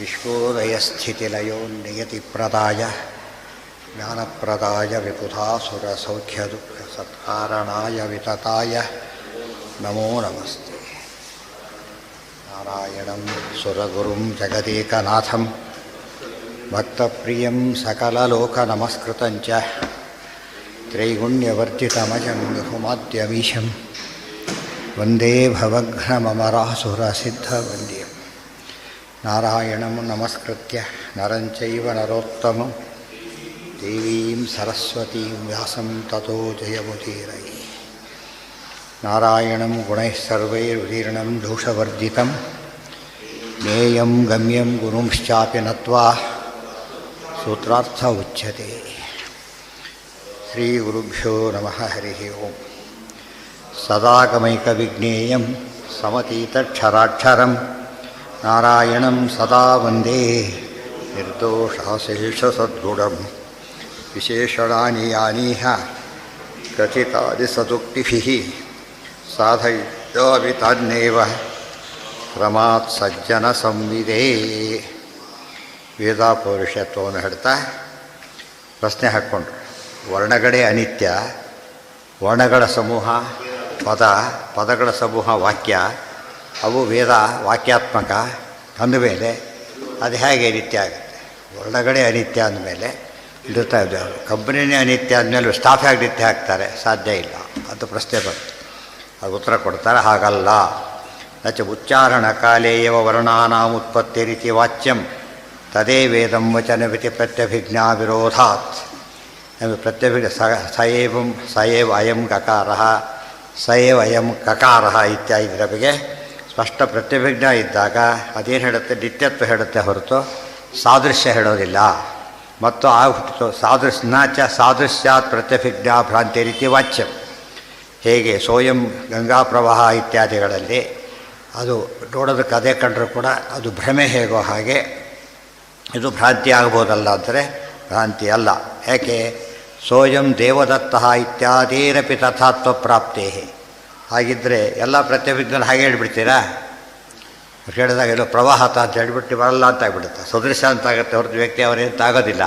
ವಿಶ್ವೋದಯಸ್ಥಿತಿಲಯೋ ನಿಯತಿಪ್ರದಾಯ ಜ್ಞಾನಪ್ರದಾಯ ವಿಬುಧಾಸುರಸೌಖ್ಯದುಃಖಸತ್ಕಾರಣಾಯ ವಿತತಾಯ ನಮೋ ನಮಸ್ತೆ. ನಾರಾಯಣಂ ಸುರಗುರುಂ ಜಗದೇಕನಾಥಂ ಭಕ್ತಪ್ರಿಯಂ ಸಕಲಲೋಕನಮಸ್ಕೃತಂಚ ತ್ರೈಗುಣ್ಯವರ್ಜಿತಮಜಂ ಬಹುಮಾದ್ಯಮೀಶಂ ವಂದೇ ಭವಘ್ನಮರಾಸುರಸಿದ್ಧವಂದ್ಯಂ. ನಾರಾಯಣಂ ನಮಸ್ಕೃತ್ಯ ನರಂ ಚೈವ ನರೋತ್ತಮಂ ದೇವೀಂ ಸರಸ್ವತೀಂ ವ್ಯಾಸಂ ತತೋ ಜಯಮುದೀರೈ. ನಾರಾಯಣಂ ಗುಣೈಃ ಸರ್ವೈರುದೀರ್ಣಂ ದೋಷವರ್ಜಿತಂ ಜ್ಞೇಯಂ ಗಮ್ಯಂ ಗುರುಂಶ್ಚಾಪಿ ನತ್ವಾ ಸೂತ್ರಾರ್ಥ ಉಚ್ಯತೆ. ಶ್ರೀ ಗುರುಭ್ಯೋ ನಮಃ. ಹರಿ ಓಂ. ಸದಾಗಮೈಕವಿಜ್ಞೇಯಂ ಸಮತೀತಕ್ಷರಾಕ್ಷರಂ ನಾರಾಯಣಂ ಸದಾ ವಂದೇ ನಿರ್ದೋಷಾಶೇಷಸದ್ಗುಣಂ ವಿಶೇಷಣಾನಿ ಯಾನೀಹ ಕಥಿತಾದಿಸದುಕ್ತಿಭಿಃ ಸಾಧಯಿಷ್ಯಾಮಿ ತಾನ್ನೇವ ಕ್ರಮಾತ್ ಸಜ್ಜನ ಸಂವಿದೇ. ವೇದಾಪೌರುಷತ್ವವನ್ನು ಹೇಳ್ತಾ ಪ್ರಶ್ನೆ ಹಾಕ್ಕೊಂಡ್ರು. ವರ್ಣಗಳೇ ಅನಿತ್ಯ, ವರ್ಣಗಳ ಸಮೂಹ ಪದಗಳ ಸಮೂಹ ವಾಕ್ಯ, ಅವು ವೇದ ವಾಕ್ಯಾತ್ಮಕ ಅಂದಮೇಲೆ ಅದು ಹೇಗೆ ನಿತ್ಯ ಆಗುತ್ತೆ? ವರ್ಣಗಳೇ ಅನಿತ್ಯ ಅಂದಮೇಲೆ ಇಡುತ್ತಾ ಇದ್ದೇವೆ. ಕಂಪನಿನೇ ಅನಿತ್ಯ ಅಂದಮೇಲೆ ಸ್ಟಾಫ್ ಹೇಗೆ ನಿತ್ಯ ಹಾಕ್ತಾರೆ? ಸಾಧ್ಯ ಇಲ್ಲ ಅಂತ ಪ್ರಶ್ನೆ ಬಂತು. ಅದು ಉತ್ತರ ಕೊಡ್ತಾರೆ, ಹಾಗಲ್ಲ. ನಚ ಉಚ್ಚಾರಣ ಕಾಲೇ ಯವ ವರ್ಣಾನಾಂ ಉತ್ಪತ್ತಿರಿತಿ ವಾಚ್ಯಂ ತದೇ ವೇದಂ ವಚನವಿತಿ ಪ್ರತ್ಯಭಿಜ್ಞಾ ವಿರೋಧಾತ್. ಪ್ರತ್ಯಭಿಜ್ಞ ಸಯೇವ ಅಯಂ ಕಕಾರಃ ಸಯೇವ ಅಯಂ ಕಕಾರಃ ಇತ್ಯಾದಿಗಳ ಬಗ್ಗೆ ಸ್ಪಷ್ಟ ಪ್ರತ್ಯಭಿಜ್ಞ ಇದ್ದಾಗ ಅದೇನು ಹೇಳುತ್ತೆ? ನಿತ್ಯತ್ವ ಹೇಳುತ್ತೆ ಹೊರತು ಸಾದೃಶ್ಯ ಹೇಳೋದಿಲ್ಲ. ಮತ್ತು ಹುಟ್ಟಿತು ಸಾದೃಶ್ಯಾತ್ ಪ್ರತ್ಯಭಿಜ್ಞಾ ಭ್ರಾಂತಿ ರೀತಿ ವಾಚ್ಯಂ. ಹೇಗೆ ಸೋಯಂ ಗಂಗಾ ಪ್ರವಾಹ ಇತ್ಯಾದಿಗಳಲ್ಲಿ ಅದು ನೋಡೋದಕ್ಕೆ ಅದೇ ಕಂಡರೂ ಕೂಡ ಅದು ಭ್ರಮೆ ಹೇಗೋ ಹಾಗೆ ಇದು ಭ್ರಾಂತಿ ಆಗ್ಬೋದಲ್ಲ ಅಂದರೆ ಭ್ರಾಂತಿ ಅಲ್ಲ. ಯಾಕೆ? ಸೋಯಂ ದೇವದತ್ತಃ ಇತ್ಯಾದಿರಪಿ ತಥಾತ್ವ ಪ್ರಾಪ್ತೇ. ಹಾಗಿದ್ದರೆ ಎಲ್ಲ ಪ್ರತ್ಯಭಿಜ್ಞರು ಹಾಗೆ ಹೇಳ್ಬಿಡ್ತೀರಾ? ಹೇಳಿದಾಗ ಎಲ್ಲೋ ಪ್ರವಾಹತ ಅಂತ ಹೇಳ್ಬಿಟ್ಟು ಬರಲ್ಲ ಅಂತ ಆಗಿಬಿಡುತ್ತೆ. ಸದೃಶ ಅಂತ ಆಗುತ್ತೆ ಹೊರತು ವ್ಯಕ್ತಿ ಅವರೇಂತ ಆಗೋದಿಲ್ಲ.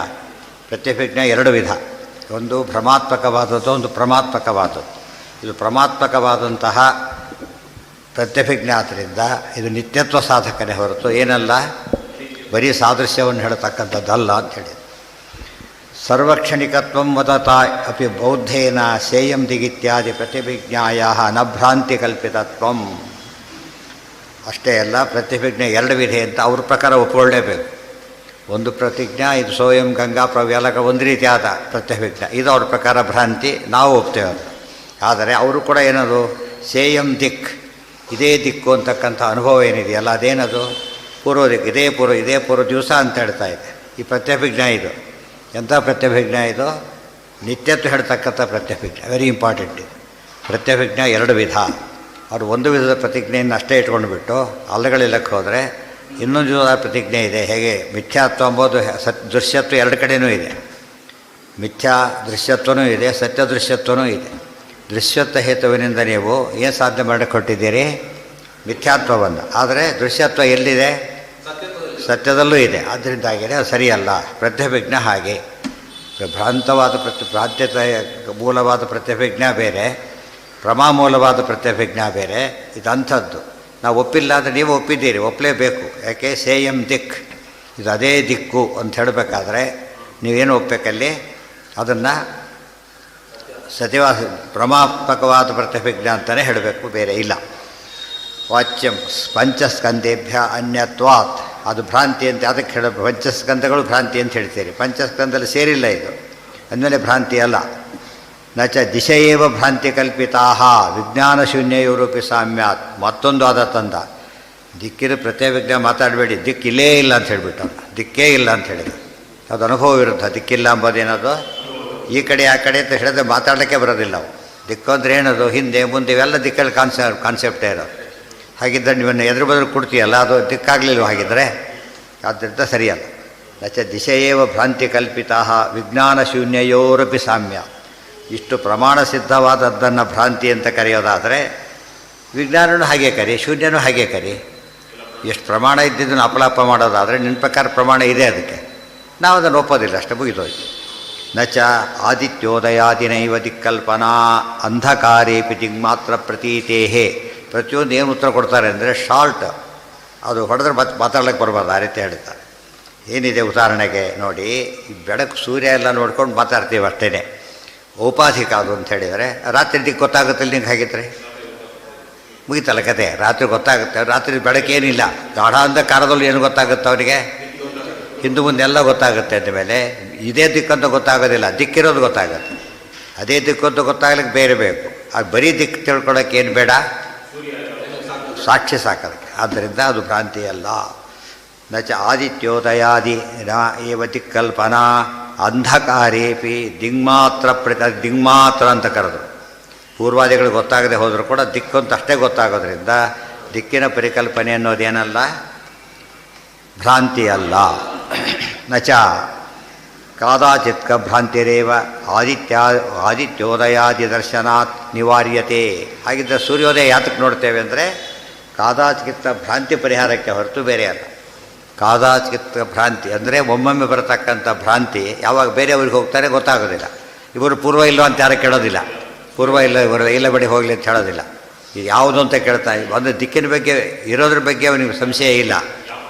ಪ್ರತ್ಯಭಿಜ್ಞ ಎರಡು ವಿಧ, ಒಂದು ಭ್ರಮಾತ್ಮಕವಾದದ್ದು, ಒಂದು ಪ್ರಮಾತ್ಮಕವಾದದ್ದು. ಇದು ಪ್ರಮಾತ್ಮಕವಾದಂತಹ ಪ್ರತ್ಯಭಿಜ್ಞ ಆದ್ದರಿಂದ ಇದು ನಿತ್ಯತ್ವ ಸಾಧಕನೇ ಹೊರತು ಏನಲ್ಲ, ಬರೀ ಸಾದೃಶ್ಯವನ್ನು ಹೇಳ್ತಕ್ಕಂಥದ್ದಲ್ಲ ಅಂತ ಹೇಳಿದ್ರು. ಸರ್ವಕ್ಷಣಿಕತ್ವಂ ವದತಾ ಅಪಿ ಬೌದ್ಧೇನ ಸೇಯಂ ದಿಗಿತ್ಯಾದಿ ಪ್ರತಿಭಿಜ್ಞಾಯ ನ ಭ್ರಾಂತಿ ಕಲ್ಪಿತತ್ವಂ. ಅಷ್ಟೇ ಅಲ್ಲ, ಪ್ರತಿಭಿಜ್ಞೆ ಎರಡು ವಿಧೆ ಅಂತ ಅವ್ರ ಪ್ರಕಾರ ಒಪ್ಪಿಕೊಳ್ಳೇಬೇಕು. ಒಂದು ಪ್ರತಿಜ್ಞಾ, ಇದು ಸೋಯಂ ಗಂಗಾ ಪ್ರವ್ಯಾಲಕ ಒಂದು ರೀತಿಯಾದ ಪ್ರತ್ಯಭಿಜ್ಞೆ, ಇದು ಅವ್ರ ಪ್ರಕಾರ ಭ್ರಾಂತಿ, ನಾವು ಒಪ್ತೇವೆ ಅದು. ಆದರೆ ಅವರು ಕೂಡ ಏನದು ಸೇಯಂ ದಿಕ್, ಇದೇ ದಿಕ್ಕು ಅಂತಕ್ಕಂಥ ಅನುಭವ ಏನಿದೆಯಲ್ಲ ಅದೇನದು ಪೂರ್ವ ದಿಕ್ಕು, ಇದೇ ಪೂರ್ವ ದಿವಸ ಅಂತ ಹೇಳ್ತಾ ಇದೆ ಈ ಪ್ರತ್ಯಭಿಜ್ಞೆ. ಇದು ಎಂಥ ಪ್ರತ್ಯಭಿಜ್ಞೆ? ಇದು ನಿತ್ಯತ್ವ ಹೇಳ್ತಕ್ಕಂಥ ಪ್ರತ್ಯಭಿಜ್ಞೆ. Very important. ಇದು ಪ್ರತ್ಯಭಿಜ್ಞೆ ಎರಡು ವಿಧ. ಅವರು ಒಂದು ವಿಧದ ಪ್ರತಿಜ್ಞೆಯನ್ನು ಅಷ್ಟೇ ಇಟ್ಕೊಂಡ್ಬಿಟ್ಟು ಅಲ್ಲಗಳಿಲ್ಲಕ್ಕೆ ಹೋದರೆ ಇನ್ನೊಂದು ವಿಧದ ಪ್ರತಿಜ್ಞೆ ಇದೆ. ಹೇಗೆ ಮಿಥ್ಯಾತ್ವ ಎಂಬುದು ದೃಶ್ಯತ್ವ ಎರಡು ಕಡೆಯೂ ಇದೆ. ಮಿಥ್ಯಾ ದೃಶ್ಯತ್ವನೂ ಇದೆ, ಸತ್ಯ ದೃಶ್ಯತ್ವನೂ ಇದೆ. ದೃಶ್ಯತ್ವ ಹೇತುವಿನಿಂದ ನೀವು ಏನು ಸಾಧನೆ ಮಾಡಿಕೊಟ್ಟಿದ್ದೀರಿ? ಮಿಥ್ಯಾತ್ವವನ್ನು. ಆದರೆ ದೃಶ್ಯತ್ವ ಎಲ್ಲಿದೆ? ಸತ್ಯದಲ್ಲೂ ಇದೆ. ಆದ್ದರಿಂದಾಗಿದೆ ಅದು ಸರಿಯಲ್ಲ. ಪ್ರತ್ಯಭಿಜ್ಞೆ ಹಾಗೆ ಭ್ರಾಂತವಾದ ಭ್ರಾಂತ್ಯತೆ ಮೂಲವಾದ ಪ್ರತ್ಯಭಿಜ್ಞೆ ಬೇರೆ, ಪ್ರಮಾಮೂಲವಾದ ಪ್ರತ್ಯಭಿಜ್ಞೆ ಬೇರೆ. ಇದು ಅಂಥದ್ದು ನಾವು ಒಪ್ಪಿಲ್ಲ ಅಂದರೆ ನೀವು ಒಪ್ಪಿದ್ದೀರಿ, ಒಪ್ಪಲೇಬೇಕು. ಯಾಕೆ? ಸೇಯಂ ದಿಕ್, ಇದು ಅದೇ ದಿಕ್ಕು ಅಂತ ಹೇಳಬೇಕಾದ್ರೆ ನೀವೇನು ಒಪ್ಪಬೇಕಲ್ಲಿ? ಅದನ್ನು ಸತ್ಯವಾದ ಪ್ರಮಾತ್ಮಕವಾದ ಪ್ರತ್ಯಭಿಜ್ಞೆ ಅಂತಲೇ ಹೇಳಬೇಕು, ಬೇರೆ ಇಲ್ಲ. ವಾಚ್ಯಂ ಪಂಚಸ್ಕಂದೇಭ್ಯ ಅನ್ಯತ್ವಾತ್. ಅದು ಭ್ರಾಂತಿ ಅಂತ ಅದಕ್ಕೆ ಹೇಳ. ಪಂಚಸ್ಕಂದಗಳು ಭ್ರಾಂತಿ ಅಂತ ಹೇಳ್ತೀರಿ, ಪಂಚಸ್ಕಂದಲ್ಲಿ ಸೇರಿಲ್ಲ ಇದು, ಅಂದಮೇಲೆ ಭ್ರಾಂತಿ ಅಲ್ಲ. ನಚ ದಿಶೆಯೇವ ಭ್ರಾಂತಿ ಕಲ್ಪಿತಾ ವಿಜ್ಞಾನ ಶೂನ್ಯಯೂರೂಪಿ ಸಾಮ್ಯಾತ್. ಮತ್ತೊಂದು ಆದ ತಂದ ದಿಕ್ಕಿನ ಪ್ರತ್ಯಭಿಜ್ಞೆ ಮಾತಾಡಬೇಡಿ, ದಿಕ್ಕಿಲ್ಲೇ ಇಲ್ಲ ಅಂತ ಹೇಳಿಬಿಟ್ಟು, ದಿಕ್ಕೇ ಇಲ್ಲ ಅಂತ ಹೇಳಿದ್ರು. ಅದು ಅನುಭವ ವಿರುದ್ಧ. ದಿಕ್ಕಿಲ್ಲ ಎಂಬುದೇನದು ಈ ಕಡೆ ಆ ಕಡೆ ಅಂತ ಹೇಳಿದ್ರೆ ಮಾತಾಡೋಕ್ಕೆ ಬರೋದಿಲ್ಲ. ಅವು ದಿಕ್ಕು ಅಂದರೆ ಏನದು? ಹಿಂದೆ ಮುಂದೆ ಇವೆಲ್ಲ ದಿಕ್ಕಲ್ಲಿ ಕಾನ್ಸೆಪ್ಟೇ ಇರೋದು. ಹಾಗಿದ್ದರೆ ನೀವನ್ನು ಎದುರು ಬದುರು ಕೊಡ್ತೀಯಲ್ಲ, ಅದು ದಿಕ್ಕಾಗಲಿಲ್ಲ ಹಾಗಿದ್ದರೆ, ಆದ್ದರಿಂದ ಸರಿಯಲ್ಲ. ನಚ ದಿಶೆಯೇವ ಭ್ರಾಂತಿ ಕಲ್ಪಿತಾ ವಿಜ್ಞಾನ ಶೂನ್ಯಯೋರಪಿ ಸಾಮ್ಯ. ಇಷ್ಟು ಪ್ರಮಾಣ ಸಿದ್ಧವಾದದ್ದನ್ನು ಭ್ರಾಂತಿ ಅಂತ ಕರೆಯೋದಾದರೆ ವಿಜ್ಞಾನನೂ ಹಾಗೆ ಕರಿ, ಶೂನ್ಯನೂ ಹಾಗೆ ಕರಿ. ಎಷ್ಟು ಪ್ರಮಾಣ ಇದ್ದಿದ್ದನ್ನು ಅಪಲಾಪ ಮಾಡೋದಾದರೆ ನಿನ್ನ ಪ್ರಕಾರ ಪ್ರಮಾಣ ಇದೆ ಅದಕ್ಕೆ, ನಾವು ಅದನ್ನು ಒಪ್ಪೋದಿಲ್ಲ, ಅಷ್ಟೇ ಮುಗಿದೋಯ್ತು. ನಚ ಆದಿತ್ಯೋದಯಾದಿನೈವ ದಿಕ್ಕಲ್ಪನಾ ಅಂಧಕಾರೇಪಿ ದಿಗ್ಮಾತ್ರ ಪ್ರತೀತೇಹೇ. ಪ್ರತಿಯೊಂದು ಏನು ಉತ್ತರ ಕೊಡ್ತಾರೆ ಅಂದರೆ ಶಾರ್ಟ್, ಅದು ಹೊಡೆದ್ರೆ ಮಾತಾಡ್ಲಿಕ್ಕೆ ಬರಬಾರ್ದು, ಆ ರೀತಿ ಹೇಳ್ತಾರೆ. ಏನಿದೆ ಉದಾಹರಣೆಗೆ ನೋಡಿ, ಈ ಬೆಳಕು ಸೂರ್ಯ ಎಲ್ಲ ನೋಡ್ಕೊಂಡು ಮಾತಾಡ್ತೀವಿ ಅಷ್ಟೇ. ಔಪಾಧಿಕ ಅದು ಅಂತ ಹೇಳಿದರೆ ರಾತ್ರಿ ದಿಕ್ಕು ಗೊತ್ತಾಗುತ್ತಲ್ಲ ನಿಂಗೆ ಹಾಗಿದ್ರೆ ಮುಗಿತಲ್ಲ ಕತೆ. ರಾತ್ರಿ ಗೊತ್ತಾಗುತ್ತೆ, ರಾತ್ರಿ ಬೆಳಕೇನಿಲ್ಲ, ಗಾಢ ಅಂಧಕಾರದಲ್ಲಿ ಏನು ಗೊತ್ತಾಗುತ್ತೆ ಅವರಿಗೆ? ಹಿಂದೂ ಮುಂದೆಲ್ಲ ಗೊತ್ತಾಗುತ್ತೆ. ಅಂದಮೇಲೆ ಇದೇ ದಿಕ್ಕಂತ ಗೊತ್ತಾಗೋದಿಲ್ಲ, ದಿಕ್ಕಿರೋದು ಗೊತ್ತಾಗುತ್ತೆ. ಅದೇ ದಿಕ್ಕು ಅಂತ ಗೊತ್ತಾಗ್ಲಿಕ್ಕೆ ಬೇರೆ ಬೇಕು. ಅದು ಬರೀ ದಿಕ್ಕು ತಿಳ್ಕೊಳ್ಳೋಕೆ ಏನು ಬೇಡ, ಸಾಕ್ಷಿ ಸಾಕೋದಕ್ಕೆ. ಆದ್ದರಿಂದ ಅದು ಭ್ರಾಂತಿ ಅಲ್ಲ. ನಚ ಆದಿತ್ಯೋದಯಾದಿ ನ ಏವ ದಿಕ್ಕಲ್ಪನಾ ಅಂಧಕಾರೇಪಿ ದಿಗ್ಮಾತ್ರ ದಿಗ್ಮಾತ್ರ ಅಂತ ಕರೆದ್ರು. ಪೂರ್ವಾದಿಗಳು ಗೊತ್ತಾಗದೆ ಹೋದರೂ ಕೂಡ ದಿಕ್ಕು ಅಂತ ಅಷ್ಟೇ ಗೊತ್ತಾಗೋದ್ರಿಂದ ದಿಕ್ಕಿನ ಪರಿಕಲ್ಪನೆ ಅನ್ನೋದೇನಲ್ಲ, ಭ್ರಾಂತಿ ಅಲ್ಲ. ನಚ ಕಾದಾಚಿತ್ಕ ಭ್ರಾಂತಿರೇವ ಆದಿತ್ಯೋದಯಾದಿ ದರ್ಶನಾತ್ ನಿವಾರ್ಯತೆ. ಹಾಗಿದ್ದರೆ ಸೂರ್ಯೋದಯ ಯಾತಕ್ಕೆ ನೋಡ್ತೇವೆ ಅಂದರೆ ಕಾದಾಚಿತ್ತ ಭ್ರಾಂತಿ ಪರಿಹಾರಕ್ಕೆ ಹೊರತು ಬೇರೆ ಅಲ್ಲ. ಕಾದಾಚಿತ್ತ ಭ್ರಾಂತಿ ಅಂದರೆ ಒಮ್ಮೊಮ್ಮೆ ಬರತಕ್ಕಂಥ ಭ್ರಾಂತಿ. ಯಾವಾಗ ಬೇರೆಯವ್ರಿಗೆ ಹೋಗ್ತಾರೆ ಗೊತ್ತಾಗೋದಿಲ್ಲ. ಇವರು ಪೂರ್ವ ಇಲ್ಲೋ ಅಂತ ಯಾರು ಕೇಳೋದಿಲ್ಲ, ಪೂರ್ವ ಇಲ್ಲ ಇವರು ಇಲ್ಲ ಬಡಿ ಹೋಗಲಿ ಅಂತ ಹೇಳೋದಿಲ್ಲ. ಇದು ಯಾವುದು ಅಂತ ಕೇಳ್ತಾ ಒಂದು ದಿಕ್ಕಿನ ಬಗ್ಗೆ ಇರೋದ್ರ ಬಗ್ಗೆ ಅವನಿಗೆ ಸಂಶಯ ಇಲ್ಲ,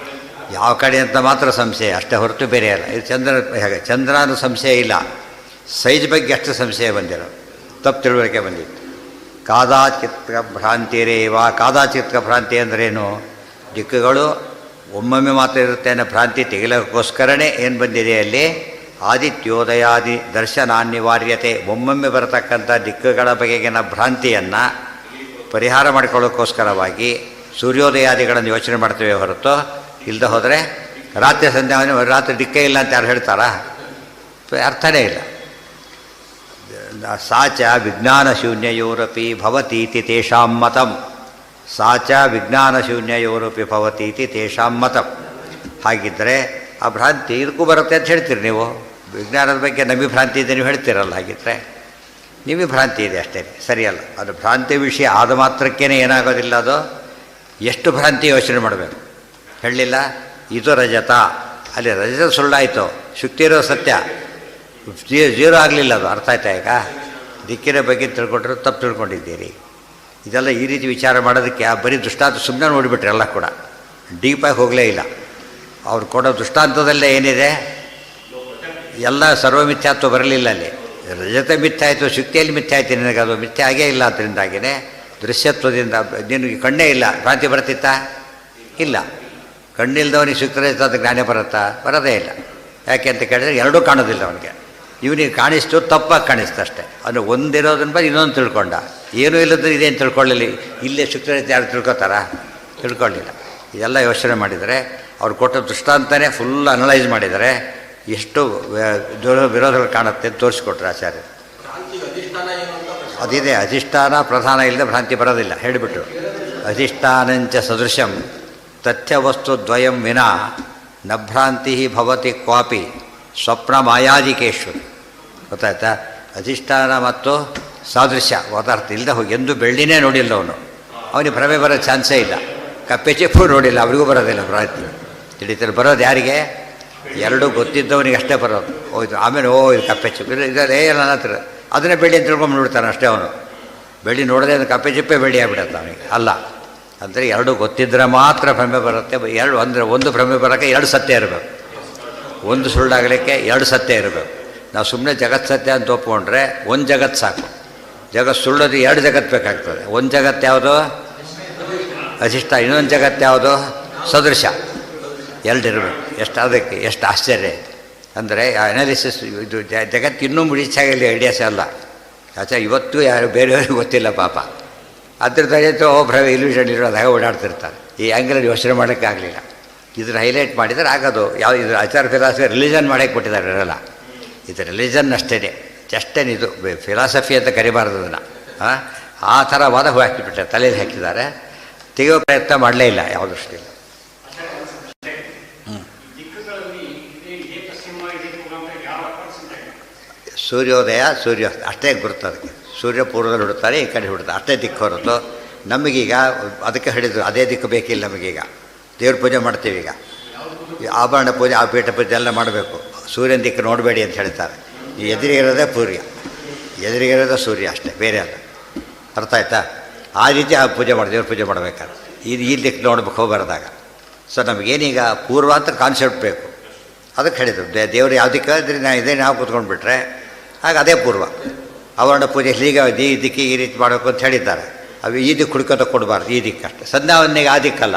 ಯಾವ ಕಡೆ ಅಂತ ಮಾತ್ರ ಸಂಶಯ ಅಷ್ಟೇ ಹೊರತು ಬೇರೆ ಅಲ್ಲ. ಇದು ಚಂದ್ರ ಹೇಗೆ ಚಂದ್ರನೂ ಸಂಶಯ ಇಲ್ಲ, ಸೈಜ್ ಬಗ್ಗೆ ಅಷ್ಟು ಸಂಶಯ ಬಂದಿರೋ, ತಪ್ಪು ತಿಳುವಳಿಕೆ ಬಂದಿತ್ತು. ಕಾದಾಚಿತ್ತ ಭ್ರಾಂತಿರೇವ. ಕಾದಾಚಿತ್ತ ಭ್ರಾಂತಿ ಅಂದ್ರೇನು? ದಿಕ್ಕುಗಳು ಒಮ್ಮೊಮ್ಮೆ ಮಾತ್ರ ಇರುತ್ತೆ ಅನ್ನೋ ಭ್ರಾಂತಿ ತೆಗಿಲಕ್ಕೋಸ್ಕರನೇ ಏನು ಬಂದಿದೆ ಅಲ್ಲಿ, ಆದಿತ್ಯೋದಯಾದಿ ದರ್ಶನಾನಿವಾರ್ಯತೆ. ಒಮ್ಮೊಮ್ಮೆ ಬರತಕ್ಕಂಥ ದಿಕ್ಕುಗಳ ಬಗೆಗಿನ ಭ್ರಾಂತಿಯನ್ನು ಪರಿಹಾರ ಮಾಡಿಕೊಳ್ಳೋಕ್ಕೋಸ್ಕರವಾಗಿ ಸೂರ್ಯೋದಯಾದಿಗಳನ್ನು ಯೋಚನೆ ಮಾಡ್ತೇವೆ ಹೊರತು ಇಲ್ಲದೆ ಹೋದರೆ ರಾತ್ರಿ ಸಂಧ್ಯಾವನೆ ರಾತ್ರಿ ದಿಕ್ಕೇ ಇಲ್ಲ ಅಂತ ಯಾರು ಹೇಳ್ತಾರಾ? ಅರ್ಥನೇ ಇಲ್ಲ. ಸಾಚ ವಿಜ್ಞಾನಶೂನ್ಯಯೋರಪಿ ಭವತೀತಿ ತೇಷಾಂ ಮತಂ. ಸಾಚ ವಿಜ್ಞಾನಶೂನ್ಯಯೋರಪಿ ಭವತೀತಿ ತೇಷಾಂ ಮತಂ. ಹಾಗಿದ್ದರೆ ಆ ಭ್ರಾಂತಿ ಇದಕ್ಕೂ ಬರುತ್ತೆ ಅಂತ ಹೇಳ್ತೀರಿ ನೀವು. ವಿಜ್ಞಾನದ ಬಗ್ಗೆ ನಮಗೆ ಭ್ರಾಂತಿ ಇದೆ ನೀವು ಹೇಳ್ತೀರಲ್ಲ, ಹಾಗಿದ್ದರೆ ನಿಮಗೆ ಭ್ರಾಂತಿ ಇದೆ ಅಷ್ಟೇ, ಸರಿಯಲ್ಲ. ಅದು ಭ್ರಾಂತಿ ವಿಷಯ ಆದ ಮಾತ್ರಕ್ಕೇ ಏನಾಗೋದಿಲ್ಲ, ಅದು ಎಷ್ಟು ಭ್ರಾಂತಿ ಯೋಚನೆ ಮಾಡಬೇಕು. ಹೇಳಲಿಲ್ಲ ಇದು ರಜತ, ಅಲ್ಲಿ ರಜತ ಸುಳ್ಳಾಯಿತು, ಶುಕ್ತಿ ಇರೋ ಸತ್ಯ, ಜೀರೋ ಆಗಲಿಲ್ಲ. ಅದು ಅರ್ಥ ಆಯ್ತಾ? ಈಗ ದಿಕ್ಕಿನ ಬಗ್ಗೆ ತಿಳ್ಕೊಂಡ್ರೆ ತಪ್ಪು ತಿಳ್ಕೊಂಡಿದ್ದೀರಿ. ಇದೆಲ್ಲ ಈ ರೀತಿ ವಿಚಾರ ಮಾಡೋದಕ್ಕೆ ಬರೀ ದೃಷ್ಟಾಂತ ಸುಮ್ಮನೆ ನೋಡಿಬಿಟ್ರೆ ಎಲ್ಲ ಕೂಡ ಡೀಪಾಗಿ ಹೋಗಲೇ ಇಲ್ಲ. ಅವ್ರು ಕೊಡೋ ದೃಷ್ಟಾಂತದಲ್ಲೇ ಏನಿದೆ, ಎಲ್ಲ ಸರ್ವಮಿಥ್ಯಾತ್ವ ಬರಲಿಲ್ಲ. ಅಲ್ಲಿ ರಜತ ಮಿಥ್ಯ ಆಯಿತು, ಶುಕ್ತಿಯಲ್ಲಿ ಮಿಥ್ಯ ಆಯಿತು, ನಿನಗೆ ಅದು ಮಿಥ್ಯ ಆಗೇ ಇಲ್ಲ. ಅದರಿಂದಾಗಿಯೇ ದೃಶ್ಯತ್ವದಿಂದ ನಿನಗೆ ಕಣ್ಣೇ ಇಲ್ಲ, ಭ್ರಾಂತಿ ಬರ್ತಿತ್ತಾ? ಇಲ್ಲ. ಕಣ್ಣಿಲ್ದವನಿಗೆ ಶುಕ್ತಿ ರಜತ ಅದು ಜ್ಞಾನ ಬರುತ್ತಾ? ಬರೋದೇ ಇಲ್ಲ. ಯಾಕೆ ಅಂತ ಕೇಳಿದ್ರೆ ಎರಡೂ ಕಾಣೋದಿಲ್ಲ ಅವನಿಗೆ. ಇವನಿಗೆ ಕಾಣಿಸ್ತು, ತಪ್ಪಾಗಿ ಕಾಣಿಸ್ತು ಅಷ್ಟೇ. ಅದು ಒಂದಿರೋದನ್ನ ಬಂದು ಇನ್ನೊಂದು ತಿಳ್ಕೊಂಡ, ಏನೂ ಇಲ್ಲದ್ರೆ ಇದೇನು ತಿಳ್ಕೊಳ್ಳಲಿ. ಇಲ್ಲೇ ಶುಕ್ತಿ ರಜತ ಯಾರು ತಿಳ್ಕೊತಾರಾ? ತಿಳ್ಕೊಳ್ಳಿಲ್ಲ. ಇದೆಲ್ಲ ಯೋಚನೆ ಮಾಡಿದರೆ ಅವ್ರು ಕೊಟ್ಟ ದೃಷ್ಟಾಂತನೇ ಫುಲ್ ಅನಲೈಸ್ ಮಾಡಿದರೆ ಎಷ್ಟು ವಿರೋಧಗಳು ಕಾಣುತ್ತೆ ಅಂತ ತೋರಿಸ್ಕೊಟ್ರೆ ಆಚಾರ್ಯ. ಅದಿದೆ, ಅಧಿಷ್ಠಾನ ಪ್ರಧಾನ ಇಲ್ಲದೆ ಭ್ರಾಂತಿ ಬರೋದಿಲ್ಲ ಹೇಳಿಬಿಟ್ರು. ಅಧಿಷ್ಠಾನಂಚ ಸದೃಶಂ ತಥ್ಯವಸ್ತು ದ್ವಯಂ ವಿನಾ ನ ಭ್ರಾಂತಿ ಭವತಿ ಕ್ವಾಪಿ ಸ್ವಪ್ನ ಮಾಯಾದಿಕೇಶು. ಗೊತ್ತಾಯ್ತಾ? ಅಧಿಷ್ಠಾನ ಮತ್ತು ಸಾದೃಶ್ಯ ಪದಾರ್ಥ ಇಲ್ಲದೆ ಹೋಗಿ ಎಂದು ಬೆಳ್ಳಿನೇ ನೋಡಿಲ್ಲ ಅವನು, ಅವನಿಗೆ ಭ್ರಮೆ ಬರೋ ಚಾನ್ಸೇ ಇಲ್ಲ. ಕಪ್ಪೆ ಚಿಪ್ಪು ನೋಡಿಲ್ಲ, ಅವರಿಗೂ ಬರೋದಿಲ್ಲ ಭ್ರಾಂತಿ. ತಿಳಿತಾರೆ ಬರೋದು ಯಾರಿಗೆ? ಎರಡೂ ಗೊತ್ತಿದ್ದವನಿಗೆ ಅಷ್ಟೇ ಬರೋದು. ಹೋಯ್ತು ಆಮೇಲೆ ಇದು ಕಪ್ಪೆ ಚಿಪ್ಪು ಇದ್ದಾರೆ ನನ್ನ ಹತ್ರ, ಅದನ್ನೇ ಬೆಳ್ಳಿ ಅಂತ ತಿಳ್ಕೊಂಡು ನೋಡ್ತಾನೆ ಅಷ್ಟೇ ಅವನು. ಬೆಳ್ಳಿ ನೋಡದೆ ಅದು ಕಪ್ಪೆ ಚಿಪ್ಪೆ ಬೆಳ್ಳಿ ಆಗ್ಬಿಡತ್ತೆ ಅವನಿಗೆ. ಅಲ್ಲ ಅಂದರೆ ಎರಡೂ ಗೊತ್ತಿದ್ದರೆ ಮಾತ್ರ ಭ್ರಮೆ ಬರುತ್ತೆ. ಎರಡು ಅಂದರೆ ಒಂದು ಭ್ರಮೆ ಬರೋಕ್ಕೆ ಎರಡು ಸತ್ಯ ಇರಬೇಕು, ಒಂದು ಸುಳ್ಳಾಗಲಿಕ್ಕೆ ಎರಡು ಸತ್ಯ ಇರಬೇಕು. ನಾವು ಸುಮ್ಮನೆ ಜಗತ್ತು ಸತ್ಯ ಅಂತ ಒಪ್ಕೊಂಡ್ರೆ ಒಂದು ಜಗತ್ತು ಸಾಕು. ಜಗತ್ತು ಸುಳ್ಳೋದು ಎರಡು ಜಗತ್ತು ಬೇಕಾಗ್ತದೆ. ಒಂದು ಜಗತ್ತು ಯಾವುದು? ಅಧಿಷ್ಠ. ಇನ್ನೊಂದು ಜಗತ್ತು ಯಾವುದು? ಸದೃಶ. ಎರಡಿರಬೇಕು. ಎಷ್ಟು ಅದಕ್ಕೆ ಎಷ್ಟು ಆಶ್ಚರ್ಯ ಇದೆ ಅಂದರೆ ಅನಾಲಿಸಿಸ್. ಇದು ಜಗತ್ತು ಇನ್ನೂ ಮುಡಿಚಾಗಿಲ್ಲ, ಐಡಿಯಾಸ್ ಅಲ್ಲ ಆಚೆ. ಇವತ್ತು ಯಾರು ಬೇರೆಯವ್ರಿಗೆ ಗೊತ್ತಿಲ್ಲ ಪಾಪ. ಅದ್ರ ತಡೆಯುತ್ತೋ ಭ್ರಮೆ ಇಲ್ಯೂಷನ್ ಇರೋದು ಹಾಗೆ ಓಡಾಡ್ತಿರ್ತಾರೆ. ಈ ಆ್ಯಂಗಲಲ್ಲಿ ಯೋಚನೆ ಮಾಡೋಕ್ಕಾಗಲಿಲ್ಲ. ಇದ್ರ ಹೈಲೈಟ್ ಮಾಡಿದರೆ ಆಗೋದು. ಯಾವ ಇದು ಆಚಾರ ಫಿಲಾಸಫಿ ರಿಲಿಜನ್ ಮಾಡೋಕ್ಕೆ ಕೊಟ್ಟಿದ್ದಾರೆ ಇರಲ್ಲ. ಇದು ರಿಲಿಜನ್ ಅಷ್ಟೇ, ಜಸ್ಟೇನಿದು ಫಿಲಾಸಫಿ ಅಂತ ಕರಿಬಾರ್ದು ಅದನ್ನು. ಆ ಥರ ವಾದ ಹಾಕಿಬಿಟ್ಟೆ ತಲೆಯಲ್ಲಿ ಹಾಕಿದ್ದಾರೆ. ತೆಗೆಯೋ ಪ್ರಯತ್ನ ಮಾಡಲೇ ಇಲ್ಲ ಯಾವ ದೃಷ್ಟಿಯಲ್ಲಿ. ಸೂರ್ಯೋದಯ ಸೂರ್ಯಾಸ್ತ ಅಷ್ಟೇ ಗುರುತು ಅದಕ್ಕೆ. ಸೂರ್ಯ ಪೂರ್ವದಲ್ಲಿ ಹುಡುತ್ತಾರೆ, ಈ ಕಡೆ ಹುಡುತ್ತಾರೆ, ಅಷ್ಟೇ ದಿಕ್ಕು ಹೊರತು ನಮಗೀಗ ಅದಕ್ಕೆ ಹೇಳಿದ್ರು ಅದೇ ದಿಕ್ಕು ಬೇಕಿಲ್ಲ ನಮಗೀಗ. ದೇವ್ರ ಪೂಜೆ ಮಾಡ್ತೀವಿ ಈಗ. ಈ ಆಭರಣ ಪೂಜೆ, ಆ ಪೀಠ ಪೂಜೆ ಎಲ್ಲ ಮಾಡಬೇಕು. ಸೂರ್ಯನ ದಿಕ್ಕು ನೋಡಬೇಡಿ ಅಂತ ಹೇಳ್ತಾರೆ. ಈ ಎದುರಿಗಿರೋದೇ ಸೂರ್ಯ, ಎದುರಿಗಿರೋದೇ ಸೂರ್ಯ ಅಷ್ಟೇ, ಬೇರೆ ಅಲ್ಲ. ಅರ್ಥ ಆಯ್ತಾ? ಆ ರೀತಿ ಆ ಪೂಜೆ ಮಾಡಿ ದೇವ್ರ ಪೂಜೆ ಮಾಡಬೇಕಾದ್ರೆ ಈ ದಿಕ್ಕು ನೋಡ್ಬೇಕು ಹೋಗ್ಬಾರ್ದಾಗ. ಸೊ ನಮಗೇನೀಗ ಪೂರ್ವ ಅಂತ ಕಾನ್ಸೆಪ್ಟ್ ಬೇಕು. ಅದಕ್ಕೆ ಹೇಳಿದ್ರು ದೇವರು ಯಾವುದಕ್ಕೆ ಇದ್ರೆ ಇದೇ ನಾವು ಕೂತ್ಕೊಂಡ್ಬಿಟ್ರೆ ಆಗ ಅದೇ ಪೂರ್ವ. ಆವರಣ ಪೂಜೆ ಹೀಗೆ ಈ ದಿಕ್ಕಿಗೆ ಈ ರೀತಿ ಮಾಡಬೇಕು ಅಂತ ಹೇಳಿದ್ದಾರೆ. ಅವು ಈ ದಿಕ್ಕು ಹುಡ್ಕೋತ ಕೊಡಬಾರ್ದು, ಈ ದಿಕ್ಕಷ್ಟೇ. ಸಂಧ್ಯಾವಂದನೆಗೆ ಆ ದಿಕ್ಕಲ್ಲ,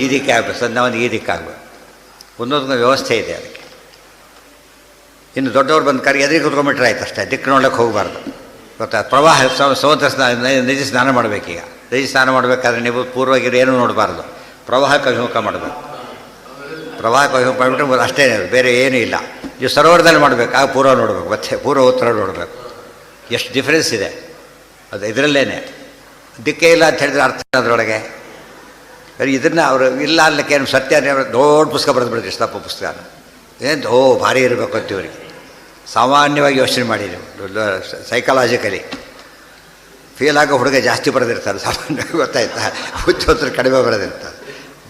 ಈ ದಿಕ್ಕೇ ಆಗಬೇಕು. ಸಂಧ್ಯಾವಂದನೆಗೆ ಈ ದಿಕ್ಕಾಗಬೇಕು. ಒಂದೊಂದು ವ್ಯವಸ್ಥೆ ಇದೆ ಅದಕ್ಕೆ. ಇನ್ನು ದೊಡ್ಡವ್ರು ಬಂದು ಕರೆ ಎದುರಿಗೆ ಕುತ್ಕೊಂಡ್ಬಿಟ್ರೆ ಆಯ್ತು ಅಷ್ಟೇ, ದಿಕ್ಕು ನೋಡೋಕ್ಕೆ ಹೋಗಬಾರ್ದು. ಗೊತ್ತಾ? ಪ್ರವಾಹ ಸಮುದ್ರ ಸ್ನಾನ, ನದಿ ಸ್ನಾನ ಮಾಡಬೇಕೀಗ. ನದಿ ಸ್ನಾನ ಮಾಡಬೇಕಾದ್ರೆ ನೀವು ಪೂರ್ವಗಿರಿ ಏನೂ ನೋಡಬಾರ್ದು, ಪ್ರವಾಹಕ್ಕೆ ಅಭಿಮುಖ ಮಾಡಬೇಕು. ಪ್ರವಾಹಕ್ಕೆ ಅಭಿಮುಖ ಮಾಡಿಬಿಟ್ರೆ ಅಷ್ಟೇ, ಬೇರೆ ಏನೂ ಇಲ್ಲ. ನೀವು ಸರೋವರದಲ್ಲಿ ಮಾಡಬೇಕು, ಆಗ ಪೂರ್ವ ನೋಡಬೇಕು, ಮತ್ತೆ ಪೂರ್ವ ಉತ್ತರ ನೋಡಬೇಕು. ಎಷ್ಟು ಡಿಫ್ರೆನ್ಸ್ ಇದೆ ಅದು ಇದರಲ್ಲೇ. ದಿಕ್ಕೇ ಇಲ್ಲ ಅಂತ ಹೇಳಿದ್ರೆ ಅರ್ಥ ಅದರೊಳಗೆ. ಇದನ್ನು ಅವರು ಇಲ್ಲ ಅಲ್ಲಕ್ಕೆ ಏನು ಸತ್ಯ ದೊಡ್ಡ ಪುಸ್ತಕ ಬರೆದು ಬಿಡ್ತೀವಿ, ತಪ್ಪು ಪುಸ್ತಕ. ಏನು ಭಾರಿ ಇರಬೇಕು ಅಂತ ಇವರಿಗೆ. ಸಾಮಾನ್ಯವಾಗಿ ಯೋಚನೆ ಮಾಡಿ ನೀವು, ಸೈಕಾಲಜಿಕಲಿ ಫೇಲ್ ಆಗೋ ಹುಡುಗ ಜಾಸ್ತಿ ಬರೆದಿರ್ತಾರೆ ಸಾಮಾನ್ಯವಾಗಿ. ಗೊತ್ತಾಯ್ತಾ? ಹುಚ್ಚೋತ್ರ ಕಡಿಮೆ ಬರೆದಿರ್ತಾರೆ,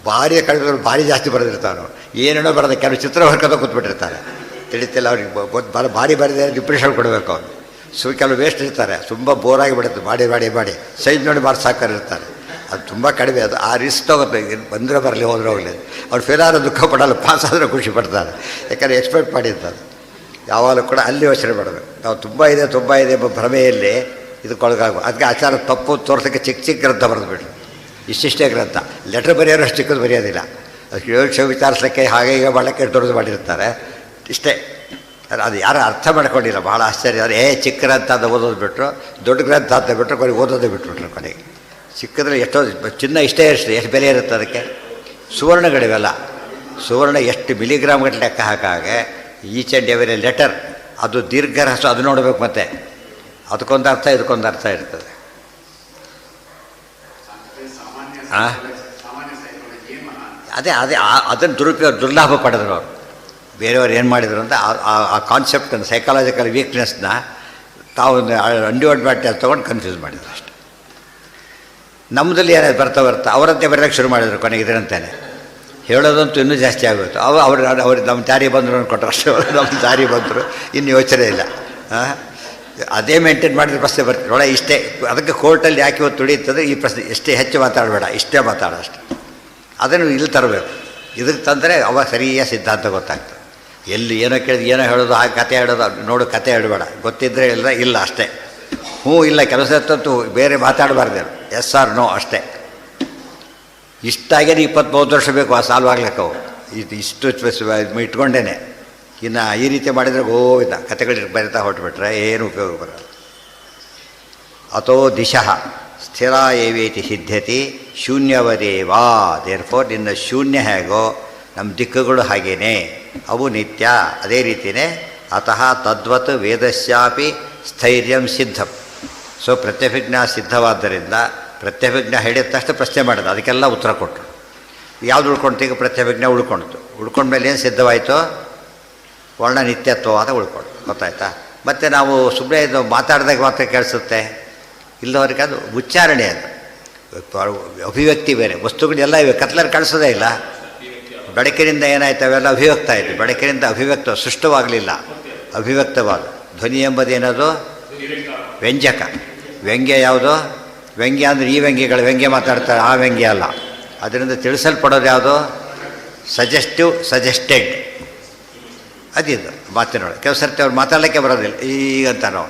ಭಾರಿ ಕಡಿಮೆ ಭಾರಿ ಜಾಸ್ತಿ ಬರೆದಿರ್ತಾನೆ. ಏನೇನೋ ಬರೋದು, ಕೆಲವು ಚಿತ್ರ ಹೊರ್ಕೋತ ಕೂತ್ಬಿಟ್ಟಿರ್ತಾರೆ. ತಿಳಿತಿಲ್ಲ ಅವ್ರಿಗೆ ಭಾರಿ ಬರೆದೇ ಡಿಪ್ರೆಷನ್ ಕೊಡಬೇಕು ಅವ್ರು. ಕೆಲವು ವೇಸ್ಟ್ ಇರ್ತಾರೆ, ತುಂಬ ಬೋರಾಗಿ ಬಿಡುತ್ತೆ, ಮಾಡಿ ಸೈಜ್ ನೋಡಿ ಮಾರ್ಕ್ಸ್ ಹಾಕಿರ್ತಾರೆ. ಅದು ತುಂಬ ಕಡಿಮೆ. ಅದು ಆ ರಿಸ್ಕ್ ತಗೋತ್ತೆ. ಬಂದರೆ ಬರಲಿ, ಹೋದ್ರೆ ಹೋಗಲಿ. ಅವ್ರು ಫೇಲ್ ಆದರೂ ದುಃಖ ಪಡಲ್ಲ, ಪಾಸ್ ಆದರೆ ಖುಷಿ ಪಡ್ತಾರೆ. ಯಾಕಂದರೆ ಎಕ್ಸ್ಪೆಕ್ಟ್ ಮಾಡಿರ್ತಾರೆ. ಯಾವಾಗಲೂ ಕೂಡ ಅಲ್ಲಿ ಯೋಚನೆ ಮಾಡಬೇಕು. ನಾವು ತುಂಬ ಇದೆ ಎಂಬ ಭ್ರಮೆಯಲ್ಲಿ ಇದಕ್ಕೊಳಗಾಗಬೇಕು. ಅದಕ್ಕೆ ಆಚಾರ ತಪ್ಪು ತೋರ್ಸೋಕ್ಕೆ ಚಿಕ್ಕ ಗ್ರಂಥ ಬರೆದುಬಿಟ್ರು. ಇಷ್ಟಿಷ್ಟೇ ಗ್ರಂಥ. ಲೆಟ್ರ್ ಬರೆಯೋರು ಅಷ್ಟು ಚಿಕ್ಕದು ಬರೆಯೋದಿಲ್ಲ. ಅದಕ್ಕೆ ಯೋಚನೆ ವಿಚಾರಿಸೋಕ್ಕೆ ಹಾಗೆ ಈಗ ಮಾಡೋಕ್ಕೆ ದೊಡ್ಡದು ಮಾಡಿರ್ತಾರೆ. ಇಷ್ಟೇ. ಅದು ಯಾರು ಅರ್ಥ ಮಾಡ್ಕೊಂಡಿಲ್ಲ, ಭಾಳ ಆಶ್ಚರ್ಯ. ಅವರು ಚಿಕ್ಕ ಗ್ರಂಥ ಅಂತ ಓದೋದು ಬಿಟ್ಟರು, ದೊಡ್ಡ ಗ್ರಂಥ ಅಂತ ಬಿಟ್ಟರು, ಕೊನೆಗೆ ಓದೋದೇ ಬಿಟ್ಬಿಟ್ರು. ಕೊನೆಗೆ ಚಿಕ್ಕದ್ರೆ ಎಷ್ಟೋ ಚಿನ್ನ ಇಷ್ಟೇ ಎಷ್ಟು ಬೆಲೆ ಇರುತ್ತೆ ಅದಕ್ಕೆ. ಸುವರ್ಣಗಳಿವೆಲ್ಲ, ಸುವರ್ಣ ಎಷ್ಟು ಮಿಲಿಗ್ರಾಮ್ಗಟ್ಟಲೆ ಲೆಕ್ಕ ಹಾಕಾಗೆ ಈಚ್ ಆ್ಯಂಡ್ ಎವರಿ ಲೆಟರ್ ಅದು ದೀರ್ಘರಹಸ್ಯ, ಅದು ನೋಡಬೇಕು. ಮತ್ತೆ ಅದಕ್ಕೊಂದು ಅರ್ಥ, ಇದಕ್ಕೊಂದು ಅರ್ಥ ಇರ್ತದೆ. ಅದೇ ಅದನ್ನು ದುರ್ಲಾಭ ಪಡೆದ್ರು ಅವರು. ಬೇರೆಯವ್ರು ಏನು ಮಾಡಿದ್ರು ಅಂತ ಆ ಕಾನ್ಸೆಪ್ಟನ್ನು, ಸೈಕಾಲಜಿಕಲ್ ವೀಕ್ನೆಸ್ನ ತಾವು ಅಡ್ವಾಂಟೇಜ್ ತೊಗೊಂಡು ಕನ್ಫ್ಯೂಸ್ ಮಾಡಿದ್ರು ಅಷ್ಟೆ. ನಮ್ಮದಲ್ಲಿ ಏನಾದ್ರು ಬರ್ತಾ ಅವರಂತೆ ಬರೋಕ್ಕೆ ಶುರು ಮಾಡಿದ್ರು. ಕೊನೆಗೆ ಇದರಂತಾನೆ ಹೇಳೋದಂತೂ ಇನ್ನೂ ಜಾಸ್ತಿ ಆಗೋಯ್ತು. ಅವ್ರು ನಮ್ಮ ದಾರಿ ಬಂದರು ಅಂದ್ಕೊಟ್ರು ಅಷ್ಟೇ. ನಮ್ಮ ದಾರಿ ಬಂದರು, ಇನ್ನು ಯೋಚನೆ ಇಲ್ಲ. ಅದೇ ಮೇಂಟೈನ್ ಮಾಡಿದ್ರೆ ಪ್ರಶ್ನೆ ಬರ್ತೀವಿ ನೋಡ. ಇಷ್ಟೇ. ಅದಕ್ಕೆ ಕೋರ್ಟಲ್ಲಿ ಯಾಕೆ ಇವತ್ತು ತುಳಿಯುತ್ತದೆ ಈ ಪ್ರಶ್ನೆ. ಎಷ್ಟೇ ಹೆಚ್ಚು ಮಾತಾಡಬೇಡ, ಇಷ್ಟೇ ಮಾತಾಡೋ ಅಷ್ಟೆ. ಅದನ್ನು ಇಲ್ಲಿ ತರಬೇಕು. ಇದಕ್ಕೆ ತಂದರೆ ಅವಾಗ ಸರಿಯಾದ ಸಿದ್ಧಾಂತ ಗೊತ್ತಾಗ್ತದೆ. ಎಲ್ಲಿ ಏನೋ ಕೇಳಿದ್ರೆ ಏನೋ ಹೇಳೋದು, ಆ ಕತೆ ಹೇಳೋದು, ನೋಡು ಕತೆ ಹೇಳಬೇಡ, ಗೊತ್ತಿದ್ದರೆ ಇಲ್ಲ ಅಷ್ಟೇ. ಹ್ಞೂ ಇಲ್ಲ, ಕೆಲಸ ಹೊತ್ತು ಬೇರೆ ಮಾತಾಡಬಾರ್ದು, ಎಸ್ ಆರ್ ನೋ ಅಷ್ಟೇ. ಇಷ್ಟಾಗೇನೆ 20-30 ವರ್ಷ ಬೇಕು ಆ ಸಾಲ್ವ್ ಆಗ್ಲಿಕ್ಕವು. ಇಷ್ಟು ಇಟ್ಕೊಂಡೇನೆ. ಇನ್ನು ಈ ರೀತಿ ಮಾಡಿದರೆ ಗೋವಿಂದ ಕತೆಗಳಿಗೆ ಬರಿತಾ ಹೊರಟುಬಿಟ್ರೆ ಏನು ಉಪಯೋಗ ಬರೋಲ್ಲ. ಅಥೋ ದಿಶಃ ಸ್ಥಿರ ಏವೇತಿ ಸಿದ್ಧತಿ ಶೂನ್ಯವದೇವಾ. ದೇರ್ಫೋರ್ ನಿನ್ನ ಶೂನ್ಯ ಹೇಗೋ ನಮ್ಮ ದಿಕ್ಕುಗಳು ಹಾಗೇನೆ, ಅವು ನಿತ್ಯ. ಅದೇ ರೀತಿಯೇ ಅತಃ ತದ್ವತ್ ವೇದಸ್ಯಾಪಿ ಸ್ಥೈರ್ಯಂ ಸಿದ್ಧಂ. ಸೊ ಪ್ರತ್ಯಭಿಜ್ಞಾ ಸಿದ್ಧವಾದ್ದರಿಂದ ಪ್ರತ್ಯಭಿಜ್ಞಾ ಹೇಳಿದ ತಕ್ಷಣ ಪ್ರಶ್ನೆ ಮಾಡೋದು, ಅದಕ್ಕೆಲ್ಲ ಉತ್ತರ ಕೊಟ್ಟರು. ಯಾವುದು ಉಳ್ಕೊಳ್ತು? ಈಗ ಪ್ರತ್ಯಭಿಜ್ಞಾ ಉಳ್ಕೊಂಡ್ಮೇಲೆ ಏನು ಸಿದ್ಧವಾಯಿತು? ವರ್ಣ ನಿತ್ಯತ್ವವಾದ ಉಳ್ಕೊಂಡು. ಗೊತ್ತಾಯ್ತಾ? ಮತ್ತು ನಾವು ಸುಮ್ಮನೆ ಇದು ಮಾತಾಡಿದಾಗ ಮಾತ್ರ ಕೇಳಿಸುತ್ತೆ, ಇಲ್ಲವರೆಗೆ ಅದು ಉಚ್ಚಾರಣೆ. ಅದು ಅಭಿವ್ಯಕ್ತಿ ಬೇರೆ. ವಸ್ತುಗಳೆಲ್ಲ ಇವೆ, ಕತ್ಲಲ್ಲಿ ಕಾಣಿಸೋದೇ ಇಲ್ಲ. ಬೆಳಕಿನಿಂದ ಏನಾಯ್ತು? ಅವೆಲ್ಲ ಅಭಿವ್ಯಕ್ತ ಆಯಿತು. ಬೆಳಕಿನಿಂದ ಅಭಿವ್ಯಕ್ತ ಸೃಷ್ಟವಾಗಲಿಲ್ಲ, ಅಭಿವ್ಯಕ್ತವಾದ. ಧ್ವನಿ ಎಂಬುದೇನದು? ವ್ಯಂಜಕ. ವ್ಯಂಗ್ಯ ಯಾವುದು? ವ್ಯಂಗ್ಯ ಅಂದರೆ ಈ ವ್ಯಂಗ್ಯಗಳು ವ್ಯಂಗ್ಯ ಮಾತಾಡ್ತಾರೆ, ಆ ವ್ಯಂಗ್ಯ ಅಲ್ಲ. ಅದರಿಂದ ತಿಳಿಸಲ್ಪಡೋದು ಯಾವುದು? ಸಜೆಸ್ಟೆಡ್. ಅದಿದು ಮಾತಿನೊಳಗೆ. ಕೆಲವು ಸರ್ತಿ ಅವ್ರು ಮಾತಾಡಲಿಕ್ಕೆ ಬರೋದಿಲ್ಲ. ಈಗಂತ ನಾವು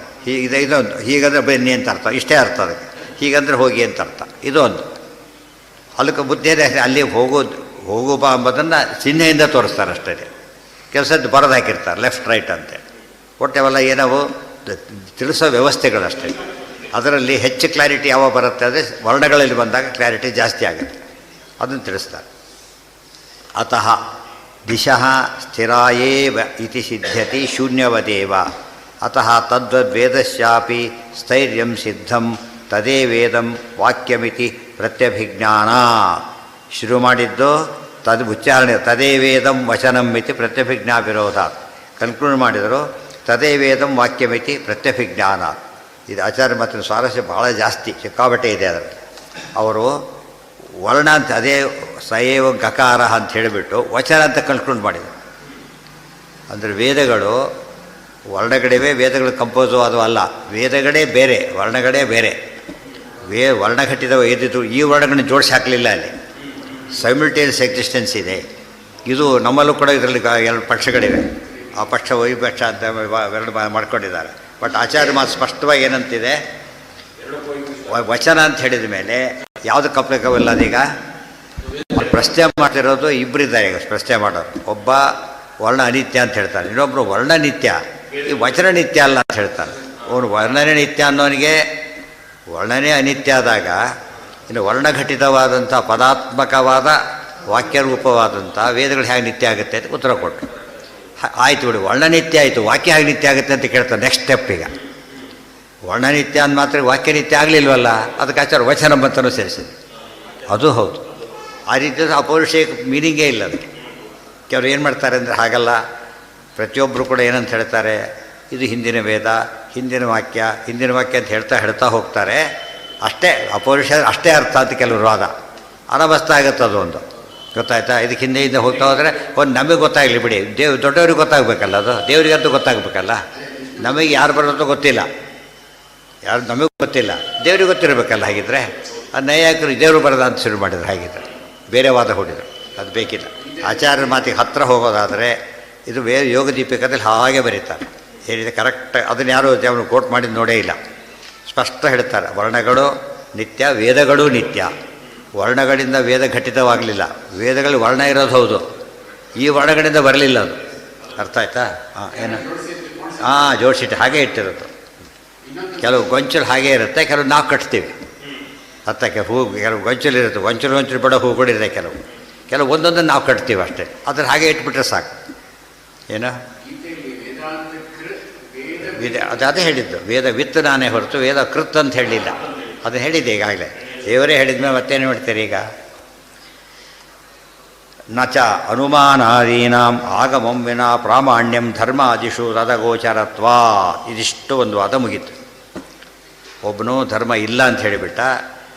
ಇದೊಂದು, ಹೀಗಂದ್ರೆ ಬನ್ನಿ ಅಂತ ಅರ್ಥ, ಇಷ್ಟೇ ಅರ್ಥ ಅದಕ್ಕೆ. ಹೀಗಂದ್ರೆ ಹೋಗಿ ಅಂತ ಅರ್ಥ. ಇದೊಂದು. ಅದಕ್ಕೆ ಬುದ್ಧಿಯೇ ಅಲ್ಲಿ ಹೋಗು ಬಾ ಎಂಬುದನ್ನು ಚಿಹ್ನೆಯಿಂದ ತೋರಿಸ್ತಾರೆ ಅಷ್ಟೇ. ಕೆಲಸದ್ದು ಬರೋದು ಹಾಕಿರ್ತಾರೆ ಲೆಫ್ಟ್ ರೈಟ್ ಅಂತೇಳಿ. ಒಟ್ಟೆವೆಲ್ಲ ಏನವು ತಿಳಿಸೋ ವ್ಯವಸ್ಥೆಗಳಷ್ಟೇ. ಅದರಲ್ಲಿ ಹೆಚ್ಚು ಕ್ಲಾರಿಟಿ ಯಾವಾಗ ಬರುತ್ತೆ ಅಂದರೆ ವರ್ಣಗಳಲ್ಲಿ ಬಂದಾಗ ಕ್ಲಾರಿಟಿ ಜಾಸ್ತಿ ಆಗುತ್ತೆ, ಅದನ್ನು ತಿಳಿಸ್ತಾರೆ. ಅತಃ ದಿಶಃ ಸ್ಥಿರಾಯೇವ ಇತಿ ಸಿದ್ಧ್ಯತಿ ಶೂನ್ಯವದೇವ. ಅತಃ ತದ್ವೇದಸ್ಯಾಪಿ ಸ್ಥೈರ್ಯಂ ಸಿದ್ಧಂ ತದೇ ವೇದಂ ವಾಕ್ಯಮಿತಿ ಪ್ರತ್ಯಭಿಜ್ಞಾನಾತ್. ಶುರು ಮಾಡಿದ್ದು ಉಚ್ಚಾರಣೆ ತದೇ ವೇದಂ ವಚನಂ ಇತಿ ಪ್ರತ್ಯಭಿಜ್ಞಾ ವಿರೋಧಾತ್. ಕನ್ಕ್ಲೂಡ್ ಮಾಡಿದರು ತದೇ ವೇದಂ ವಾಕ್ಯಮಿತಿ ಪ್ರತ್ಯಭಿಜ್ಞಾನಾತ್. ಇದು ಆಚಾರ್ಯ ಮಾತಿನ ಸ್ವಾರಸ್ಯ ಭಾಳ ಜಾಸ್ತಿ, ಸಿಕ್ಕಾಬಟ್ಟೆ ಇದೆ ಅದರಲ್ಲಿ. ಅವರು ವರ್ಣ ಅಂತ ಅದೇ ಸಯೇವ ಗಕಾರ ಅಂತ ಹೇಳಿಬಿಟ್ಟು ವಚನ ಅಂತ ಕಲ್ತ್ಕೊಂಡು ಮಾಡಿದ. ಅಂದರೆ ವೇದಗಳು ವರ್ಣಗಳಿವೆ, ವೇದಗಳು ಕಂಪೋಸು ಅದು ಅಲ್ಲ. ವೇದಗಳೇ ಬೇರೆ, ವರ್ಣಗಳೇ ಬೇರೆ. ವರ್ಣಘಟಿತವ ಏದಿದ್ದು ಈ ವರ್ಣಗಳನ್ನು ಜೋಡಿಸಿ ಹಾಕಲಿಲ್ಲ ಅಲ್ಲಿ. ಸೈಮಲ್ಟೇನಿಯಸ್ ಎಕ್ಸಿಸ್ಟೆನ್ಸ್ ಇದೆ. ಇದು ನಮ್ಮಲ್ಲೂ ಕೂಡ ಇದರಲ್ಲಿ ಎರಡು ಪಕ್ಷಗಳಿವೆ. ಆ ಪಕ್ಷ ಈ ಪಕ್ಷ ಅಂತ ಎರಡು ಮಾಡ್ಕೊಂಡಿದ್ದಾರೆ. ಬಟ್ ಆಚಾರ್ಯ ಮಾತು ಸ್ಪಷ್ಟವಾಗಿ ಏನಂತಿದೆ, ವಚನ ಅಂತ ಹೇಳಿದ ಮೇಲೆ ಯಾವುದಕ್ಕೆ ಅಪ್ಲಿಕಬಲ್ ಅದೀಗ? ಪ್ರಶ್ನೆ ಮಾಡ್ತಿರೋದು ಇಬ್ಬರಿದ್ದಾರೆ ಈಗ ಪ್ರಶ್ನೆ ಮಾಡೋರು. ಒಬ್ಬ ವರ್ಣ ಅನಿತ್ಯ ಅಂತ ಹೇಳ್ತಾನೆ, ಇನ್ನೊಬ್ಬರು ವರ್ಣ ನಿತ್ಯ, ಈ ವಚನ ನಿತ್ಯ ಅಲ್ಲ ಅಂತ ಹೇಳ್ತಾನೆ. ಅವನು ವರ್ಣನೆ ನಿತ್ಯ ಅನ್ನೋನಿಗೆ ವರ್ಣನೆ ಅನಿತ್ಯ ಆದಾಗ ಇನ್ನು ವರ್ಣಘಟಿತವಾದಂಥ ಪದಾತ್ಮಕವಾದ ವಾಕ್ಯರೂಪವಾದಂಥ ವೇದಗಳು ಹೇಗೆ ನಿತ್ಯ ಆಗುತ್ತೆ ಅಂತ ಉತ್ತರ ಕೊಟ್ಟರು. ಆಯಿತು ಬಿಡಿ, ವರ್ಣನಿತ್ಯ ಆಯಿತು, ವಾಕ್ಯ ಹೇಗೆ ನಿತ್ಯ ಆಗುತ್ತೆ ಅಂತ ಕೇಳ್ತಾರೆ. ನೆಕ್ಸ್ಟ್ ಸ್ಟೆಪ್ ಈಗ ವರ್ಣನಿತ್ಯ ಅಂದ ಮಾತ್ರ ವಾಕ್ಯ ನಿತ್ಯ ಆಗಲಿಲ್ವಲ್ಲ, ಅದಕ್ಕೆ ಆಚಾರ ವಚನ ಬಂತನೂ ಸೇರಿಸಿದೆ. ಅದು ಹೌದು. ಆ ರೀತಿ ಅಪೌರುಷೇಯ ಮೀನಿಂಗೇ ಇಲ್ಲ ಅದಕ್ಕೆ. ಕೆಲವರು ಏನು ಮಾಡ್ತಾರೆ ಅಂದರೆ ಹಾಗಲ್ಲ, ಪ್ರತಿಯೊಬ್ಬರು ಕೂಡ ಏನಂತ ಹೇಳ್ತಾರೆ, ಇದು ಹಿಂದಿನ ವೇದ, ಹಿಂದಿನ ವಾಕ್ಯ ಅಂತ ಹೇಳ್ತಾ ಹೋಗ್ತಾರೆ. ಅಷ್ಟೇ ಅಪೌರುಷ ಅಷ್ಟೇ ಅರ್ಥ ಅಂತ ಕೆಲವರು ವಾದ. ಅನವಸ್ಥ ಆಗುತ್ತೆ ಅದು ಒಂದು, ಗೊತ್ತಾಯ್ತಾ? ಇದಕ್ಕೆ ಹಿಂದೆ ಹೋಗ್ತಾ ಹೋದರೆ ಒಂದು ನಮಗೆ ಗೊತ್ತಾಗಲಿ ಬಿಡಿ, ದೊಡ್ಡವ್ರಿಗೆ ಗೊತ್ತಾಗಬೇಕಲ್ಲ, ಅದು ದೇವರಿಗಂತೂ ಗೊತ್ತಾಗಬೇಕಲ್ಲ. ನಮಗೆ ಯಾರು ಬರೋದು ಗೊತ್ತಿಲ್ಲ, ಯಾರು ನಮಗೆ ಗೊತ್ತಿಲ್ಲ, ದೇವ್ರಿಗೆ ಗೊತ್ತಿರಬೇಕಲ್ಲ. ಹಾಗಿದ್ರೆ ಅದು ನೈಯಾಯಿಕರು ದೇವರು ಬರೋದ ಅಂತ ಶುರು ಮಾಡಿದ್ರು. ಹಾಗಿದ್ರೆ ಬೇರೆ ವಾದ ಹೊಡಿದ್ರು, ಅದು ಬೇಕಿಲ್ಲ. ಆಚಾರ್ಯರ ಮಾತಿಗೆ ಹತ್ತಿರ ಹೋಗೋದಾದರೆ ಇದು ಯೋಗ ದೀಪಿಕದಲ್ಲಿ ಹಾಗೆ ಬರೀತಾರೆ. ಏನಿದೆ ಕರೆಕ್ಟ್, ಅದನ್ನು ಯಾರು ಅವನು ಕೋಟ್ ಮಾಡಿದ್ದು ನೋಡೇ ಇಲ್ಲ. ಸ್ಪಷ್ಟ ಹೇಳ್ತಾರೆ, ವರ್ಣಗಳು ನಿತ್ಯ, ವೇದಗಳು ನಿತ್ಯ. ವರ್ಣಗಳಿಂದ ವೇದ ಘಟಿತವಾಗಲಿಲ್ಲ, ವೇದಗಳು ವರ್ಣ ಇರೋದು ಹೌದು, ಈ ವರ್ಣಗಳಿಂದ ಬರಲಿಲ್ಲ ಅದು. ಅರ್ಥ ಆಯ್ತಾ? ಏನು ಜೋಡಿಸಿಟ್ಟು ಹಾಗೆ ಇಟ್ಟಿರೋದು. ಕೆಲವು ಗೊಂಚಲು ಹಾಗೇ ಇರುತ್ತೆ, ಕೆಲವು ನಾವು ಕಟ್ತೀವಿ. ಹತ್ತಕ್ಕೆ ಹೂ ಕೆಲವು ಗೊಂಚಲು ಇರುತ್ತೆ, ಗೊಂಚಲು ಬಿಡೋ ಹೂಗಳಿರುತ್ತೆ. ಕೆಲವು ಒಂದೊಂದನ್ನು ನಾವು ಕಟ್ತೀವಿ ಅಷ್ಟೇ. ಅದನ್ನು ಹಾಗೆ ಇಟ್ಬಿಟ್ರೆ ಸಾಕು. ಏನು ಅದೇ ಹೇಳಿದ್ದು, ವೇದ ವಿತ್ತು ನಾನೇ ಹೊರತು ವೇದ ಕೃತ್ ಅಂತ ಹೇಳಲಿಲ್ಲ. ಅದನ್ನು ಹೇಳಿದ್ದೆ ಈಗಾಗಲೇ, ದೇವರೇ ಹೇಳಿದ್ಮೇಲೆ ಮತ್ತೇನು ಹೇಳ್ತೀರಿ ಈಗ? ನಚ ಅನುಮಾನಾದೀನಾಂ ಆಗಮಂ ವಿನಾ ಪ್ರಾಮಾಣ್ಯಂ ಧರ್ಮಾದಿಷು ತದಗೋಚರತ್ವ. ಇದಿಷ್ಟು ಒಂದು ವಾದ ಮುಗೀತು. ಒಬ್ಬನು ಧರ್ಮ ಇಲ್ಲ ಅಂತ ಹೇಳಿಬಿಟ್ಟ,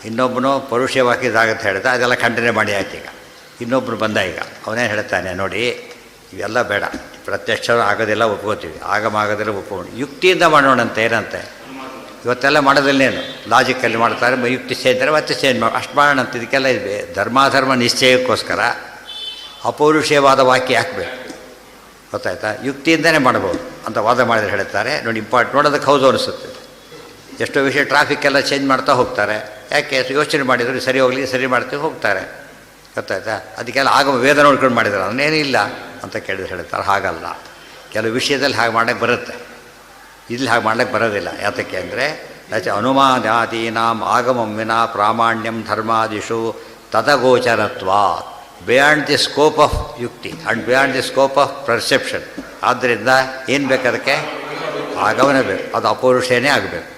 ಇನ್ನೊಬ್ಬನು ಪರುಷವಾಕ್ಯದಾಗಂತ ಹೇಳ್ದ, ಅದೆಲ್ಲ ಖಂಡನೆ ಮಾಡಿ ಆಯ್ತು. ಈಗ ಇನ್ನೊಬ್ಬರು ಬಂದ, ಈಗ ಅವನೇನು ಹೇಳ್ತಾನೆ ನೋಡಿ, ಇವೆಲ್ಲ ಬೇಡ, ಪ್ರತ್ಯಕ್ಷ ಆಗೋದಿಲ್ಲ ಒಪ್ಕೋತೀವಿ, ಆಗಮ ಆಗೋದಿಲ್ಲ ಒಪ್ಕೊಂಡು ಯುಕ್ತಿಯಿಂದ ಮಾಡೋಣಂತೆ. ಏನಂತೆ ಇವತ್ತೆಲ್ಲ ಮಾಡೋದಿಲ್ಲೇನು, ಲಾಜಿಕಲ್ಲಿ ಮಾಡ್ತಾರೆ, ಯುಕ್ತಿ ಚೇಂಜ್ ಮತ್ತೆ ಚೇಂಜ್ ಮಾಡಿ ಅಷ್ಟು ಮಾಡೋಣಂತ. ಇದಕ್ಕೆಲ್ಲ ಇದೆ ಧರ್ಮಾಧರ್ಮ ನಿಶ್ಚಯಕ್ಕೋಸ್ಕರ ಅಪೌರುಷೇಯವಾದ ವಾಕ್ಯ ಹಾಕಬೇಕು, ಗೊತ್ತಾಯ್ತಾ? ಯುಕ್ತಿಯಿಂದನೇ ಮಾಡ್ಬೋದು ಅಂತ ವಾದ ಮಾಡಿದ್ರೆ ಹೇಳ್ತಾರೆ. ನೋಡಿ ನೋಡೋದಕ್ಕೆ ಹೌದು ಅನಿಸುತ್ತೆ. ಎಷ್ಟೋ ವಿಷಯ ಟ್ರಾಫಿಕ್ಕೆಲ್ಲ ಚೇಂಜ್ ಮಾಡ್ತಾ ಹೋಗ್ತಾರೆ. ಯಾಕೆ ಯೋಚನೆ ಮಾಡಿದ್ರು ಸರಿ ಹೋಗಲಿ, ಸರಿ ಮಾಡ್ತೀವಿ ಹೋಗ್ತಾರೆ, ಗೊತ್ತಾಯ್ತಾ? ಅದಕ್ಕೆಲ್ಲ ಆಗ ವೇದ ನೋಡ್ಕೊಂಡು ಮಾಡಿದ್ದಾರೆ, ಅದನ್ನೇನೂ ಇಲ್ಲ ಅಂತ ಕೇಳಿದ್ರೆ ಹೇಳ್ತಾರೆ ಹಾಗಲ್ಲ. ಕೆಲವು ವಿಷಯದಲ್ಲಿ ಹಾಗೆ ಮಾಡೋಕ್ಕೆ ಬರುತ್ತೆ, ಇಲ್ಲಿ ಹಾಗೆ ಮಾಡ್ಲಿಕ್ಕೆ ಬರೋದಿಲ್ಲ. ಯಾತಕ್ಕೆ ಅಂದರೆ ನಚ ಅನುಮಾನಾದೀನಾಂ ಆಗಮಂ ವಿನಾ ಪ್ರಾಮಾಣ್ಯಂ ಧರ್ಮಾದಿಷು ತದಗೋಚರತ್ವ. ಬಿಯಾಂಡ್ ದಿ ಸ್ಕೋಪ್ ಆಫ್ ಯುಕ್ತಿ and beyond the scope of perception. ಆದ್ದರಿಂದ ಏನು ಬೇಕು ಅದಕ್ಕೆ? ಆಗಮನ ಬೇಕು, ಅದು ಅಪೌರುಷೇನೇ ಆಗಬೇಕು.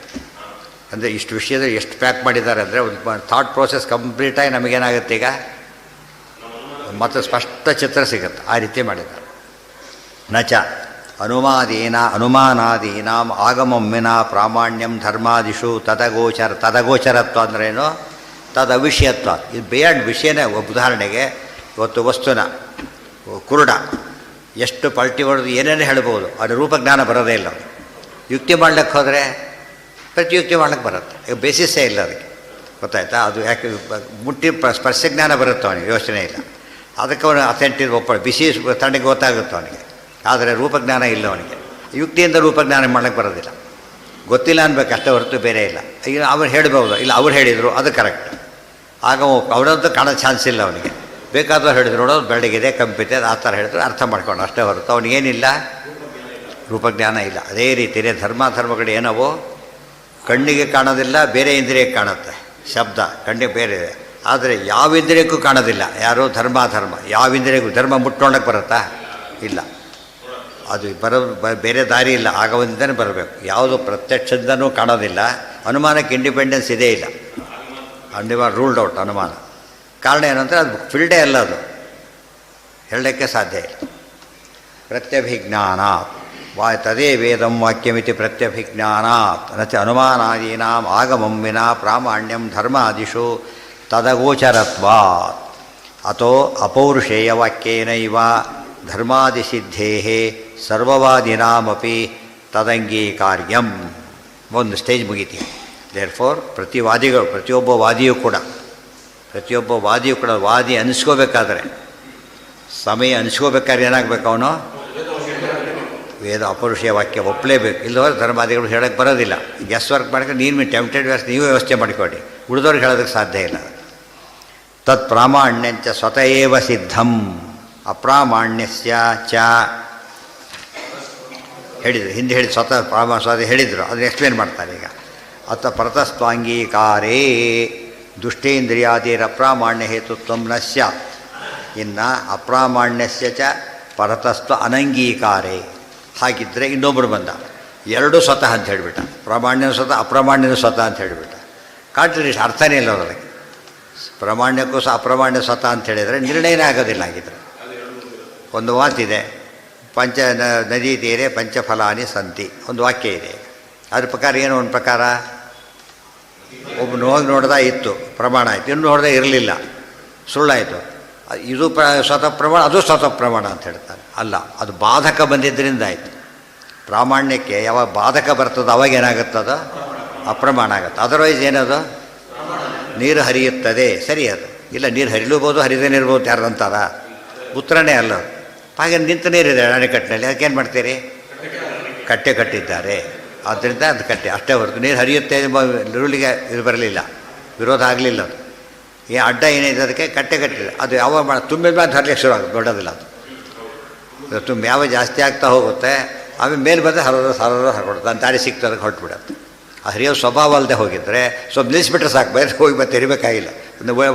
ಅಂದರೆ ಇಷ್ಟು ವಿಷಯದಲ್ಲಿ ಎಷ್ಟು ಪ್ಯಾಕ್ ಮಾಡಿದ್ದಾರೆ ಅಂದರೆ ಒಂದು ಥಾಟ್ ಪ್ರೋಸೆಸ್ ಕಂಪ್ಲೀಟಾಗಿ ನಮಗೇನಾಗುತ್ತೆ ಈಗ ಮತ್ತು ಸ್ಪಷ್ಟ ಚಿತ್ರ ಸಿಗುತ್ತೆ. ಆ ರೀತಿ ಮಾಡಿದ್ದಾರೆ. ನಚ ಅನುಮಾನಾದೀನಾಂ ಆಗಮಂ ವಿನಾ ಪ್ರಾಮಾಣ್ಯಂ ಧರ್ಮಾದಿಷು ತದಗೋಚರತ್ವ ಅಂದ್ರೇನು? ತದವಿಷಯತ್ವ. ಇದು ಬಿಯಾಂಡ್ ವಿಷಯನೇ. ಉದಾಹರಣೆಗೆ ಇವತ್ತು ವಸ್ತುನ ಕುರುಡ ಎಷ್ಟು ಪಲ್ಟಿ ಹೊಡೆದು ಏನೇನು ಹೇಳ್ಬೋದು, ಅದು ರೂಪಜ್ಞಾನ ಬರೋದೇ ಇಲ್ಲ. ಯುಕ್ತಿ ಮಾಡ್ಲಿಕ್ಕೆ ಹೋದರೆ ಪ್ರತಿಯುಕ್ತಿ ಮಾಡ್ಲಿಕ್ಕೆ ಬರುತ್ತೆ. ಈಗ ಬೇಸಿಸೇ ಇಲ್ಲ ಅದಕ್ಕೆ, ಗೊತ್ತಾಯ್ತಾ? ಅದು ಯಾಕೆ ಮುಟ್ಟಿ ಸ್ಪರ್ಶಜ್ಞಾನ ಬರುತ್ತೆ ಅವನಿಗೆ, ಯೋಚನೆ ಇಲ್ಲ. ಅದಕ್ಕೆ ಅವನು ಅಥೆಂಟಿವ್ ಬಿಸಿ ತಣ್ಣಗೆ ಗೊತ್ತಾಗುತ್ತೆ ಅವನಿಗೆ, ಆದರೆ ರೂಪಜ್ಞಾನ ಇಲ್ಲ ಅವನಿಗೆ. ಯುಕ್ತಿಯಿಂದ ರೂಪಜ್ಞಾನ ಮಾಡ್ಲಿಕ್ಕೆ ಬರೋದಿಲ್ಲ. ಗೊತ್ತಿಲ್ಲ ಅನ್ಬೇಕು ಅಷ್ಟೇ ಹೊರತು ಬೇರೆ ಇಲ್ಲ. ಈಗ ಅವ್ರು ಹೇಳ್ಬೋದು, ಇಲ್ಲ ಅವ್ರು ಹೇಳಿದರು ಅದು ಕರೆಕ್ಟ್, ಆಗ ಅವರಂತೂ ಕಾಣೋ ಚಾನ್ಸ್ ಇಲ್ಲ ಅವನಿಗೆ. ಬೇಕಾದವ್ರು ಹೇಳಿದ್ರು ನೋಡೋದು ಬೆಳಗಿದೆ ಕಂಪಿದೆ ಆ ಥರ ಹೇಳಿದ್ರು ಅರ್ಥ ಮಾಡ್ಕೊಂಡು ಅಷ್ಟೇ ಹೊರತು ಅವನಿಗೇನಿಲ್ಲ, ರೂಪಜ್ಞಾನ ಇಲ್ಲ. ಅದೇ ರೀತಿಯೇ ಧರ್ಮಗಳು ಏನವೋ ಕಣ್ಣಿಗೆ ಕಾಣೋದಿಲ್ಲ, ಬೇರೆ ಇಂದ್ರಿಯಕ್ಕೆ ಕಾಣುತ್ತೆ. ಶಬ್ದ ಕಣ್ಣಿಗೆ ಬೇರೆ ಇದೆ, ಆದರೆ ಯಾವ ಇಂದ್ರಿಯಕ್ಕೂ ಕಾಣೋದಿಲ್ಲ. ಯಾರೋ ಧರ್ಮ ಯಾವ ಇಂದ್ರಿಯಕ್ಕೂ ಧರ್ಮ ಮುಟ್ಟೋಣಕ್ಕೆ ಬರುತ್ತಾ? ಇಲ್ಲ. ಅದು ಬೇರೆ ದಾರಿ ಇಲ್ಲ, ಆಗಮದಿಂದನೇ ಬರಬೇಕು. ಯಾವುದು ಪ್ರತ್ಯಕ್ಷದಿಂದನೂ ಕಾಣೋದಿಲ್ಲ. ಅನುಮಾನಕ್ಕೆ ಇಂಡಿಪೆಂಡೆನ್ಸ್ ಇದೇ ಇಲ್ಲ, ರೂಲ್ಡ್ ಔಟ್ ಅನುಮಾನ. ಕಾರಣ ಏನಂದರೆ ಅದು ಫೀಲ್ಡೇ ಅಲ್ಲ, ಅದು ಹೇಳಲಿಕ್ಕೆ ಸಾಧ್ಯ ಇಲ್ಲ. ಪ್ರತ್ಯಭಿಜ್ಞಾನ ತದೇ ವೇದಂ ವಾಕ್ಯಮಿತಿ ಪ್ರತ್ಯಭಿಜ್ಞಾನಾತ್ ನಚ ಅನುಮಾನಾದೀನಾಂ ಆಗಮಂ ವಿನಾ ಪ್ರಾಮಾಣ್ಯಂ ಧರ್ಮಾದಿಷು ತದಗೋಚರತ್ವಾತ್ ಅಥೋ ಅಪೌರುಷೇಯವಾಕ್ಯೇನೈವ ಧರ್ಮಾದಿಸಿದ್ಧೇ ಸರ್ವವಾದಿನಾಮಪಿ ತದಂಗೀಕಾರ್ಯಂ. ಒಂದು ಸ್ಟೇಜ್ ಮುಗೀತಿ. ದೇರ್ಫೋರ್ ಪ್ರತಿಯೊಬ್ಬ ವಾದಿಯೂ ಕೂಡ ವಾದಿ ಅನಿಸ್ಕೋಬೇಕಾದ್ರೆ, ಸಮಯ ಅನಿಸ್ಕೋಬೇಕಾದ್ರೆ ಏನಾಗಬೇಕು, ಅವನು ವೇದ ಅಪೌರುಷೇಯ ವಾಕ್ಯ ಒಪ್ಪಲೇಬೇಕು. ಇಲ್ಲದವ್ರು ಧರ್ಮಾದಿಗಳು ಹೇಳೋಕ್ಕೆ ಬರೋದಿಲ್ಲ. ಗೆಸ್ ವರ್ಕ್ ಮಾಡ್ಕೊಂಡು ನೀನು ಟೆಂಪ್ಟೆಡ್ ನೀವೇ ವ್ಯವಸ್ಥೆ ಮಾಡಿಕೊಡಿ, ಉಳಿದವ್ರಿಗೆ ಹೇಳೋದಕ್ಕೆ ಸಾಧ್ಯ ಇಲ್ಲ. ತತ್ ಪ್ರಾಮಾಣ್ಯಂಚ ಸ್ವತಃ ಏವ ಸಿದ್ಧಂ ಅಪ್ರಾಮಾಣ್ಯಸ್ಯ ಚ ಹೇಳಿದರು. ಹಿಂದೆ ಹೇಳಿ ಸ್ವತಃ ಹೇಳಿದರು. ಅದನ್ನು ಎಕ್ಸ್ಪ್ಲೇನ್ ಮಾಡ್ತಾರೆ ಈಗ. ಅಥ ಪರತಸ್ತ್ವಾಂಗೀಕಾರೇ ದುಷ್ಟೇಂದ್ರಿಯಾದಿರಪ್ರಾಮಾಣ್ಯ ಹೇತುತ್ವ ನ ಸ್ಯಾತ್. ಇನ್ನು ಅಪ್ರಾಮಾಣ್ಯಸ್ಯ ಚ ಪರತಸ್ತ್ವ ಅನಂಗೀಕಾರೇ. ಹಾಗಿದ್ದರೆ ಇನ್ನೊಬ್ಬರು ಬಂದ, ಎರಡೂ ಸ್ವತಃ ಅಂತ ಹೇಳಿಬಿಟ್ಟ. ಪ್ರಾಮಾಣ್ಯನೂ ಸ್ವತಃ ಅಪ್ರಾಮಾಣ್ಯನೂ ಸ್ವತಃ ಅಂತ ಹೇಳಿಬಿಟ್ಟ. ಕಾಂಟ್ರಡಿಕ್ಷನ್, ಅರ್ಥನೇ ಇಲ್ಲ ಅದಕ್ಕೆ. ಪ್ರಾಮಾಣ್ಯಕ್ಕೂ ಅಪ್ರಾಮಾಣ್ಯ ಸ್ವತಃ ಅಂತ ಹೇಳಿದರೆ ನಿರ್ಣಯನೇ ಆಗೋದಿಲ್ಲ. ಆಗಿದ್ರೆ ಒಂದು ಮಾತಿದೆ, ನದಿ ತೀರೆ ಪಂಚಫಲಾನಿ ಸಂತಿ, ಒಂದು ವಾಕ್ಯ ಇದೆ. ಅದ್ರ ಪ್ರಕಾರ ಏನು, ಒಂದು ಪ್ರಕಾರ ಒಬ್ಬನು ಹೋಗಿ ನೋಡ್ದ ಇತ್ತು, ಪ್ರಮಾಣ ಆಯಿತು. ಇನ್ನು ನೋಡ್ದೆ ಇರಲಿಲ್ಲ, ಸುಳ್ಳಾಯಿತು. ಇದು ಸ್ವತಃ ಪ್ರಮಾಣ, ಅದು ಸ್ವತಃ ಪ್ರಮಾಣ ಅಂತ ಹೇಳ್ತಾರೆ. ಅಲ್ಲ, ಅದು ಬಾಧಕ ಬಂದಿದ್ದರಿಂದ ಆಯಿತು. ಪ್ರಾಮಾಣ್ಯಕ್ಕೆ ಯಾವಾಗ ಬಾಧಕ ಬರ್ತದೋ ಅವಾಗ ಏನಾಗುತ್ತದೋ ಅಪ್ರಮಾಣ ಆಗುತ್ತೆ. ಅದರ್ವೈಸ್ ಏನದು, ನೀರು ಹರಿಯುತ್ತದೆ, ಸರಿ. ಅದು ಇಲ್ಲ, ನೀರು ಹರಿಲೂಬೋದು, ಹರಿದೇನೆ ಇರ್ಬೋದು, ಯಾರು ಅಂತಾರ? ಉತ್ತರನೇ ಅಲ್ಲ. ಹಾಗೆ ನಿಂತ ನೀರಿದೆ ಅಣೆಕಟ್ಟಿನಲ್ಲಿ, ಅದಕ್ಕೇನು ಮಾಡ್ತೀರಿ? ಕಟ್ಟೆ ಕಟ್ಟಿದ್ದಾರೆ, ಆದ್ದರಿಂದ ಅದು ಕಟ್ಟೆ ಅಷ್ಟೇ ಹೊರತು ನೀರು ಹರಿಯುತ್ತೆ ರೂಲಿಗೆ ಇದು ಬರಲಿಲ್ಲ, ವಿರೋಧ ಆಗಲಿಲ್ಲ. ಅದು ಅಡ್ಡ ಏನಿದೆ ಅದಕ್ಕೆ ಕಟ್ಟೆ ಕಟ್ಟಿದೆ. ಅದು ಯಾವಾಗ ತುಂಬಿದ ಮೇಲೆ ಹರಿಲಿಕ್ಕೆ ಶುರು ಆಗುತ್ತೆ, ದೊಡ್ಡದಿಲ್ಲ ಅದು. ತುಂಬ ಯಾವ ಜಾಸ್ತಿ ಆಗ್ತಾ ಹೋಗುತ್ತೆ, ಆಮೇಲೆ ಮೇಲೆ ಬಂದರೆ ಹರಕೊಡುತ್ತೆ, ಅಂತ ದಾರಿ ಸಿಕ್ತು, ಅದಕ್ಕೆ ಹೊರಟುಬಿಡುತ್ತೆ. ಆ ಹರಿಯೋ ಸ್ವಭಾವ ಅಲ್ಲದೆ ಹೋಗಿದ್ರೆ ಸ್ವಲ್ಪ ನಿಲ್ಲಿಸ್ಬಿಟ್ರೆ ಸಾಕು, ಬೇರೆ ಹೋಗಿ ಮತ್ತೆ ಇರಬೇಕಾಗಿಲ್ಲ.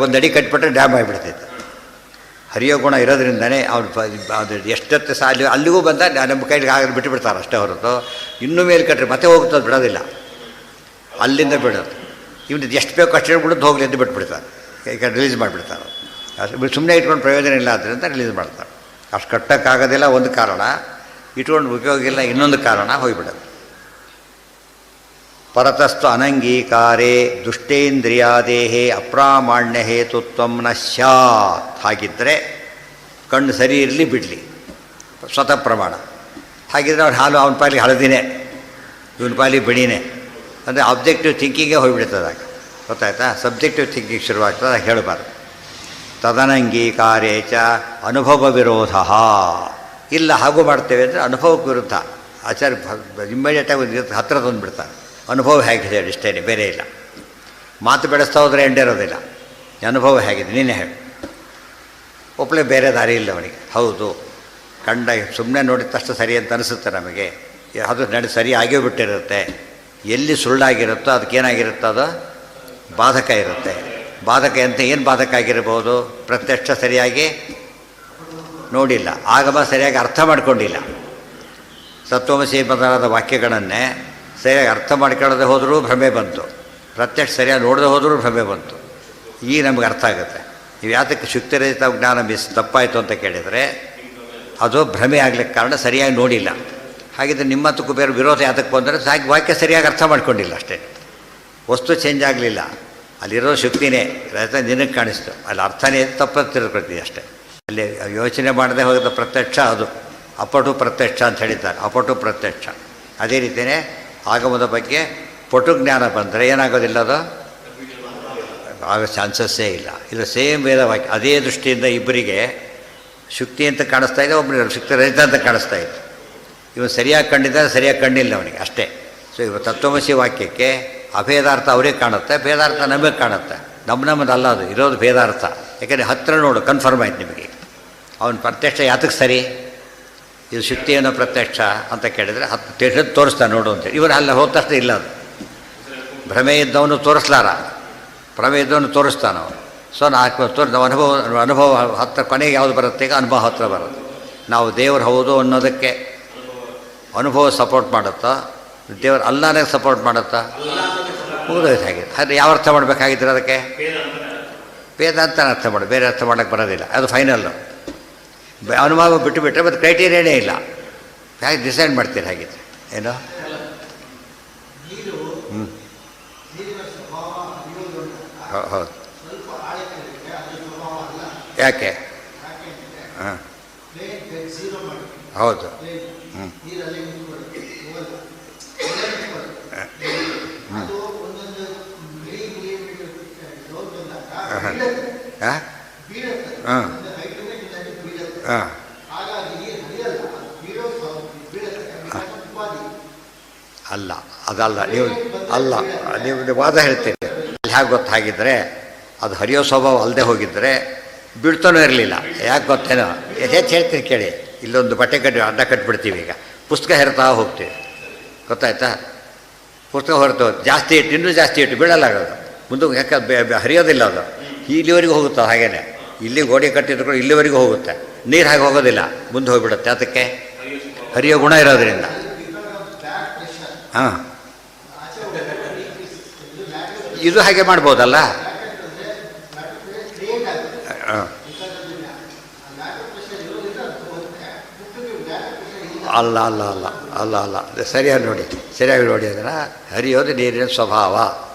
ಒಂದು ಅಡಿ ಕಟ್ಬಿಟ್ರೆ ಡ್ಯಾಮ್ ಆಗಿಬಿಡ್ತೈತೆ. ಹರಿಯೋ ಗುಣ ಇರೋದ್ರಿಂದನೇ ಅವ್ನು ಅದು ಎಷ್ಟೊತ್ತು ಸಾಲಿ ಅಲ್ಲಿಗೂ ಬಂದ ನಮ್ಮ ಕೈಗೆ ಆಗಿ ಬಿಟ್ಟುಬಿಡ್ತಾರೆ ಅಷ್ಟೇ ಹೊರತು, ಇನ್ನೂ ಮೇಲೆ ಕಟ್ಟರೆ ಮತ್ತೆ ಹೋಗ್ತದೆ, ಬಿಡೋದಿಲ್ಲ. ಅಲ್ಲಿಂದ ಬಿಡೋದು. ಇವನು ಎಷ್ಟು ಬೇಕು ಅಷ್ಟು ಹೇಳ್ಬಿಡೋದು, ಹೋಗಲಿ ಅಂತ ಬಿಟ್ಬಿಡ್ತಾರೆ. ಈಗ ರಿಲೀಸ್ ಮಾಡಿಬಿಡ್ತಾರೆ. ಅಷ್ಟು ಸುಮ್ಮನೆ ಇಟ್ಕೊಂಡು ಪ್ರಯೋಜನ ಇಲ್ಲ ಆದ್ದರಿಂದ ರಿಲೀಸ್ ಮಾಡ್ತಾರೆ. ಅಷ್ಟು ಕಟ್ಟೋಕ್ಕಾಗೋದಿಲ್ಲ ಒಂದು ಕಾರಣ, ಇಟ್ಕೊಂಡು ಉಪಯೋಗ ಇಲ್ಲ ಇನ್ನೊಂದು ಕಾರಣ, ಹೋಗಿಬಿಡೋದು. ಪರತಸ್ತು ಅನಂಗೀಕಾರೇ ದುಷ್ಟೇಂದ್ರಿಯಾದೇಹೇ ಅಪ್ರಾಮಾಣ್ಯ ಹೇತುತ್ವ ನ ಸ್ಯಾತ್. ಹಾಗಿದ್ದರೆ ಕಣ್ಣು ಸರಿ ಇರಲಿ ಬಿಡಲಿ, ಸ್ವತಃ ಪ್ರಮಾಣ. ಹಾಗಿದ್ರೆ ಅವ್ನು ಹಾಲು ಅವನ ಪಾಲಿಗೆ ಹಳದಿನೇ, ಇವನ ಪಾಲಿಗೆ ಬಿಡಿನೇ. ಅಂದರೆ ಆಬ್ಜೆಕ್ಟಿವ್ ಥಿಂಕಿಂಗೇ ಹೋಗಿಬಿಡ್ತದಾಗ, ಗೊತ್ತಾಯ್ತಾ? ಸಬ್ಜೆಕ್ಟಿವ್ ಥಿಂಕಿಂಗ್ ಶುರುವಾಗ್ತದೆ, ಅದು ಹೇಳಬಾರ್ದು. ತದನಂಗೀಕಾರೇ ಚ ಅನುಭವ ವಿರೋಧ. ಇಲ್ಲ ಹಾಗೂ ಮಾಡ್ತೇವೆ ಅಂದರೆ ಅನುಭವಕ್ಕೆ ವಿರುದ್ಧ. ಆಚಾರ್ಯ ಇಮ್ಮಿಡಿಯೇಟಾಗಿ ಹತ್ತಿರ ತಂದುಬಿಡ್ತಾರೆ. ಅನುಭವ ಹೇಗಿದೆ ಇಷ್ಟೇ, ಬೇರೆ ಇಲ್ಲ. ಮಾತು ಬೆಳೆಸ್ತಾ ಹೋದರೆ ಎಂಡಿರೋದಿಲ್ಲ. ಅನುಭವ ಹೇಗಿದೆ ನೀನೇ ಹೇಳಿ. ಒಪ್ಪಳೆ ಬೇರೆ ದಾರಿ ಇಲ್ಲ ಅವನಿಗೆ. ಹೌದು, ಕಂಡ ಸುಮ್ಮನೆ ನೋಡಿದ ತಕ್ಷಣ ಸರಿ ಅಂತ ಅನಿಸುತ್ತೆ ನಮಗೆ. ಅದು ಸರಿ ಆಗೇ ಬಿಟ್ಟಿರುತ್ತೆ. ಎಲ್ಲಿ ಸುಳ್ಳಾಗಿರುತ್ತೋ ಅದಕ್ಕೇನಾಗಿರುತ್ತೋ ಅದು ಬಾಧಕ ಇರುತ್ತೆ. ಬಾಧಕ ಅಂತ ಏನು ಬಾಧಕ ಆಗಿರ್ಬೋದು? ಪ್ರತ್ಯಕ್ಷ ಸರಿಯಾಗಿ ನೋಡಿಲ್ಲ, ಆಗಮ ಸರಿಯಾಗಿ ಅರ್ಥ ಮಾಡ್ಕೊಂಡಿಲ್ಲ. ಸತ್ವಮಸಿ ಮೊದಲಾದ ವಾಕ್ಯಗಳನ್ನೇ ಸರಿಯಾಗಿ ಅರ್ಥ ಮಾಡ್ಕೊಳ್ಳದೆ ಹೋದರೂ ಭ್ರಮೆ ಬಂತು, ಪ್ರತ್ಯಕ್ಷ ಸರಿಯಾಗಿ ನೋಡದೆ ಹೋದರೂ ಭ್ರಮೆ ಬಂತು. ಈಗ ನಮ್ಗೆ ಅರ್ಥ ಆಗುತ್ತೆ. ನೀವು ಯಾತಕ್ಕೆ ಶುಕ್ತಿರಹಿತ ಜ್ಞಾನ ತಪ್ಪಾಯಿತು ಅಂತ ಕೇಳಿದರೆ ಅದು ಭ್ರಮೆ ಆಗ್ಲಿಕ್ಕೆ ಕಾರಣ ಸರಿಯಾಗಿ ನೋಡಿಲ್ಲ. ಹಾಗಿದ್ರೆ ನಿಮ್ಮ ಹತ್ತಕ್ಕೂ ಬೇರೆ ವಿರೋಧ ಯಾತಕ್ಕೆ ಬಂದರೆ ಸಾಕು, ವಾಕ್ಯ ಸರಿಯಾಗಿ ಅರ್ಥ ಮಾಡ್ಕೊಂಡಿಲ್ಲ ಅಷ್ಟೇ. ವಸ್ತು ಚೇಂಜ್ ಆಗಲಿಲ್ಲ, ಅಲ್ಲಿರೋ ಶಕ್ತಿನೇ ರೈತ ನಿನಗೆ ಕಾಣಿಸ್ತು, ಅಲ್ಲಿ ಅರ್ಥನೇ ತಪ್ಪು ತಿಳ್ಕೊಳ್ತೀವಿ ಅಷ್ಟೇ. ಅಲ್ಲಿ ಯೋಚನೆ ಮಾಡದೆ ಹೋದ ಪ್ರತ್ಯಕ್ಷ ಅದು ಅಪಟು ಪ್ರತ್ಯಕ್ಷ ಅಂತ ಹೇಳಿದ್ದಾರೆ. ಅಪಟು ಪ್ರತ್ಯಕ್ಷ. ಅದೇ ರೀತಿಯೇ ಆಗಮದ ಬಗ್ಗೆ ಪಟು ಜ್ಞಾನ ಬಂದರೆ ಏನಾಗೋದಿಲ್ಲ, ಅದು ಆಗೋ ಚಾನ್ಸಸ್ಸೇ ಇಲ್ಲ. ಇದು ಸೇಮ್ ವೇದವಾಕ್ಯ. ಅದೇ ದೃಷ್ಟಿಯಿಂದ ಇಬ್ಬರಿಗೆ ಶುಕ್ತಿ ಅಂತ ಕಾಣಿಸ್ತಾ ಇದೆ, ಒಬ್ಬರು ಶುಕ್ತಿ ರಹಿತ ಅಂತ ಕಾಣಿಸ್ತಾ ಇತ್ತು. ಇವನು ಸರಿಯಾಗಿ ಕಂಡಿದ್ದರೆ ಸರಿಯಾಗಿ ಕಂಡಿಲ್ಲ ಅವನಿಗೆ ಅಷ್ಟೇ. ಸೊ ಇವ ತತ್ವಮಸಿ ವಾಕ್ಯಕ್ಕೆ ಅಭೇದಾರ್ಥ ಅವರಿಗೆ ಕಾಣುತ್ತೆ, ಭೇದಾರ್ಥ ನಮಗೆ ಕಾಣುತ್ತೆ. ನಮ್ಮದಲ್ಲ, ಅದು ಇರೋದು ಭೇದಾರ್ಥ. ಯಾಕೆಂದರೆ ಹತ್ತಿರ ನೋಡು ಕನ್ಫರ್ಮ್ ಆಯ್ತು ನಿಮಗೆ. ಅವನು ಪ್ರತ್ಯಕ್ಷ ಯಾತಕ್ಕೆ ಸರಿ, ಇದು ಶುಕ್ತಿ ಏನೋ ಪ್ರತ್ಯಕ್ಷ ಅಂತ ಕೇಳಿದರೆ ಹತ್ತು ತೋರಿಸ್ತಾನೆ ನೋಡು ಅಂತೇಳಿ. ಇವನು ಅಲ್ಲ ಹೋದ ತಕ್ಷಣ ಇಲ್ಲ, ಅದು ಭ್ರಮೆ ಇದ್ದವನು ತೋರಿಸ್ಲಾರ, ಭ್ರಮೆ ಇದ್ದವನು ತೋರಿಸ್ತಾನವನು. ಸೊ ಅನುಭವ ಹತ್ತಿರ ಕೊನೆಗೆ ಯಾವುದು ಬರುತ್ತೆ, ಈಗ ಅನುಭವ ಹತ್ತಿರ ಬರುತ್ತೆ. ನಾವು ದೇವರು ಹೌದು ಅನ್ನೋದಕ್ಕೆ ಅನುಭವ ಸಪೋರ್ಟ್ ಮಾಡುತ್ತಾ, ದೇವರು ಅಲ್ಲಾನೇ ಸಪೋರ್ಟ್ ಮಾಡುತ್ತಾ? ಮುಗಿದೋಯ್ತು. ಹಾಗೆ ಆದರೆ ಯಾವ ಅರ್ಥ ಮಾಡಬೇಕಾಗಿದ್ದರೆ ಅದಕ್ಕೆ ವೇದ ಅಂತ ಅರ್ಥ ಮಾಡಿ, ಬೇರೆ ಅರ್ಥ ಮಾಡೋಕ್ಕೆ ಬರೋದಿಲ್ಲ. ಅದು ಫೈನಲ್ಲು. ಅನುಭವ ಬಿಟ್ಟುಬಿಟ್ರೆ ಮತ್ತು ಕ್ರೈಟೀರಿಯಾನೇ ಇಲ್ಲ. ಹೇಗೆ ಡಿಸೈಡ್ ಮಾಡ್ತೀರಿ ಹಾಗಿದ್ರೆ ಏನು? ಹೌದು ಯಾಕೆ? ಹಾಂ, ಹೌದು. ಹ್ಞೂ ಹಾಂ ಹಾಂ ಹಾಂ ಹಾಂ ಅಲ್ಲ, ಅದಲ್ಲ. ಅಲ್ಲ, ನೀವು ವಾದ ಹೇಳ್ತೀರಿ. ಅಲ್ಲಿ ಹೇಗೆ ಗೊತ್ತಾಗಿದ್ದರೆ ಅದು ಹರಿಯೋ ಸ್ವಭಾವ ಅಲ್ಲದೆ ಹೋಗಿದ್ದರೆ ಬೀಳ್ತಾನೂ ಇರಲಿಲ್ಲ. ಯಾಕೆ ಗೊತ್ತೇನೋ? ಹೆಚ್ಚು ಹೇಳ್ತೀನಿ ಕೇಳಿ. ಇಲ್ಲೊಂದು ಬಟ್ಟೆ ಕಟ್ಟಿ ಅಡ್ಡ ಕಟ್ಟಿಬಿಡ್ತೀವಿ. ಈಗ ಪುಸ್ತಕ ಹೆರ್ತಾ ಹೋಗ್ತೀವಿ, ಗೊತ್ತಾಯ್ತಾ? ಪುಸ್ತಕ ಹೊರತು ಜಾಸ್ತಿ ಇಟ್ಟು ಇನ್ನೂ ಜಾಸ್ತಿ ಇಟ್ಟು ಬೀಳಲ್ಲ ಆಗೋದು. ಮುಂದೆ ಯಾಕೆ ಹರಿಯೋದಿಲ್ಲ ಅದು, ಇಲ್ಲಿವರೆಗೂ ಹೋಗುತ್ತೆ. ಹಾಗೇನೆ ಇಲ್ಲಿ ಗೋಡೆ ಕಟ್ಟಿದ್ರು ಕೂಡ ಇಲ್ಲಿವರೆಗೂ ಹೋಗುತ್ತೆ. ನೀರು ಹಾಗೆ ಹೋಗೋದಿಲ್ಲ, ಮುಂದೆ ಹೋಗಿಬಿಡುತ್ತೆ. ಅದಕ್ಕೆ ಹರಿಯೋ ಗುಣ ಇರೋದ್ರಿಂದ. ಹಾಂ, ಇದು ಹಾಗೆ ಮಾಡ್ಬೋದಲ್ಲ? ಹಾಂ, ಅಲ್ಲ ಅಲ್ಲ ಅಲ್ಲ ಅಲ್ಲ ಅಲ್ಲ ಸರಿಯಾಗಿ ನೋಡಿ, ಸರಿಯಾಗಿ ನೋಡಿ. ಅದನ್ನು ಹರಿಯೋದು ನೀರಿನ ಸ್ವಭಾವ.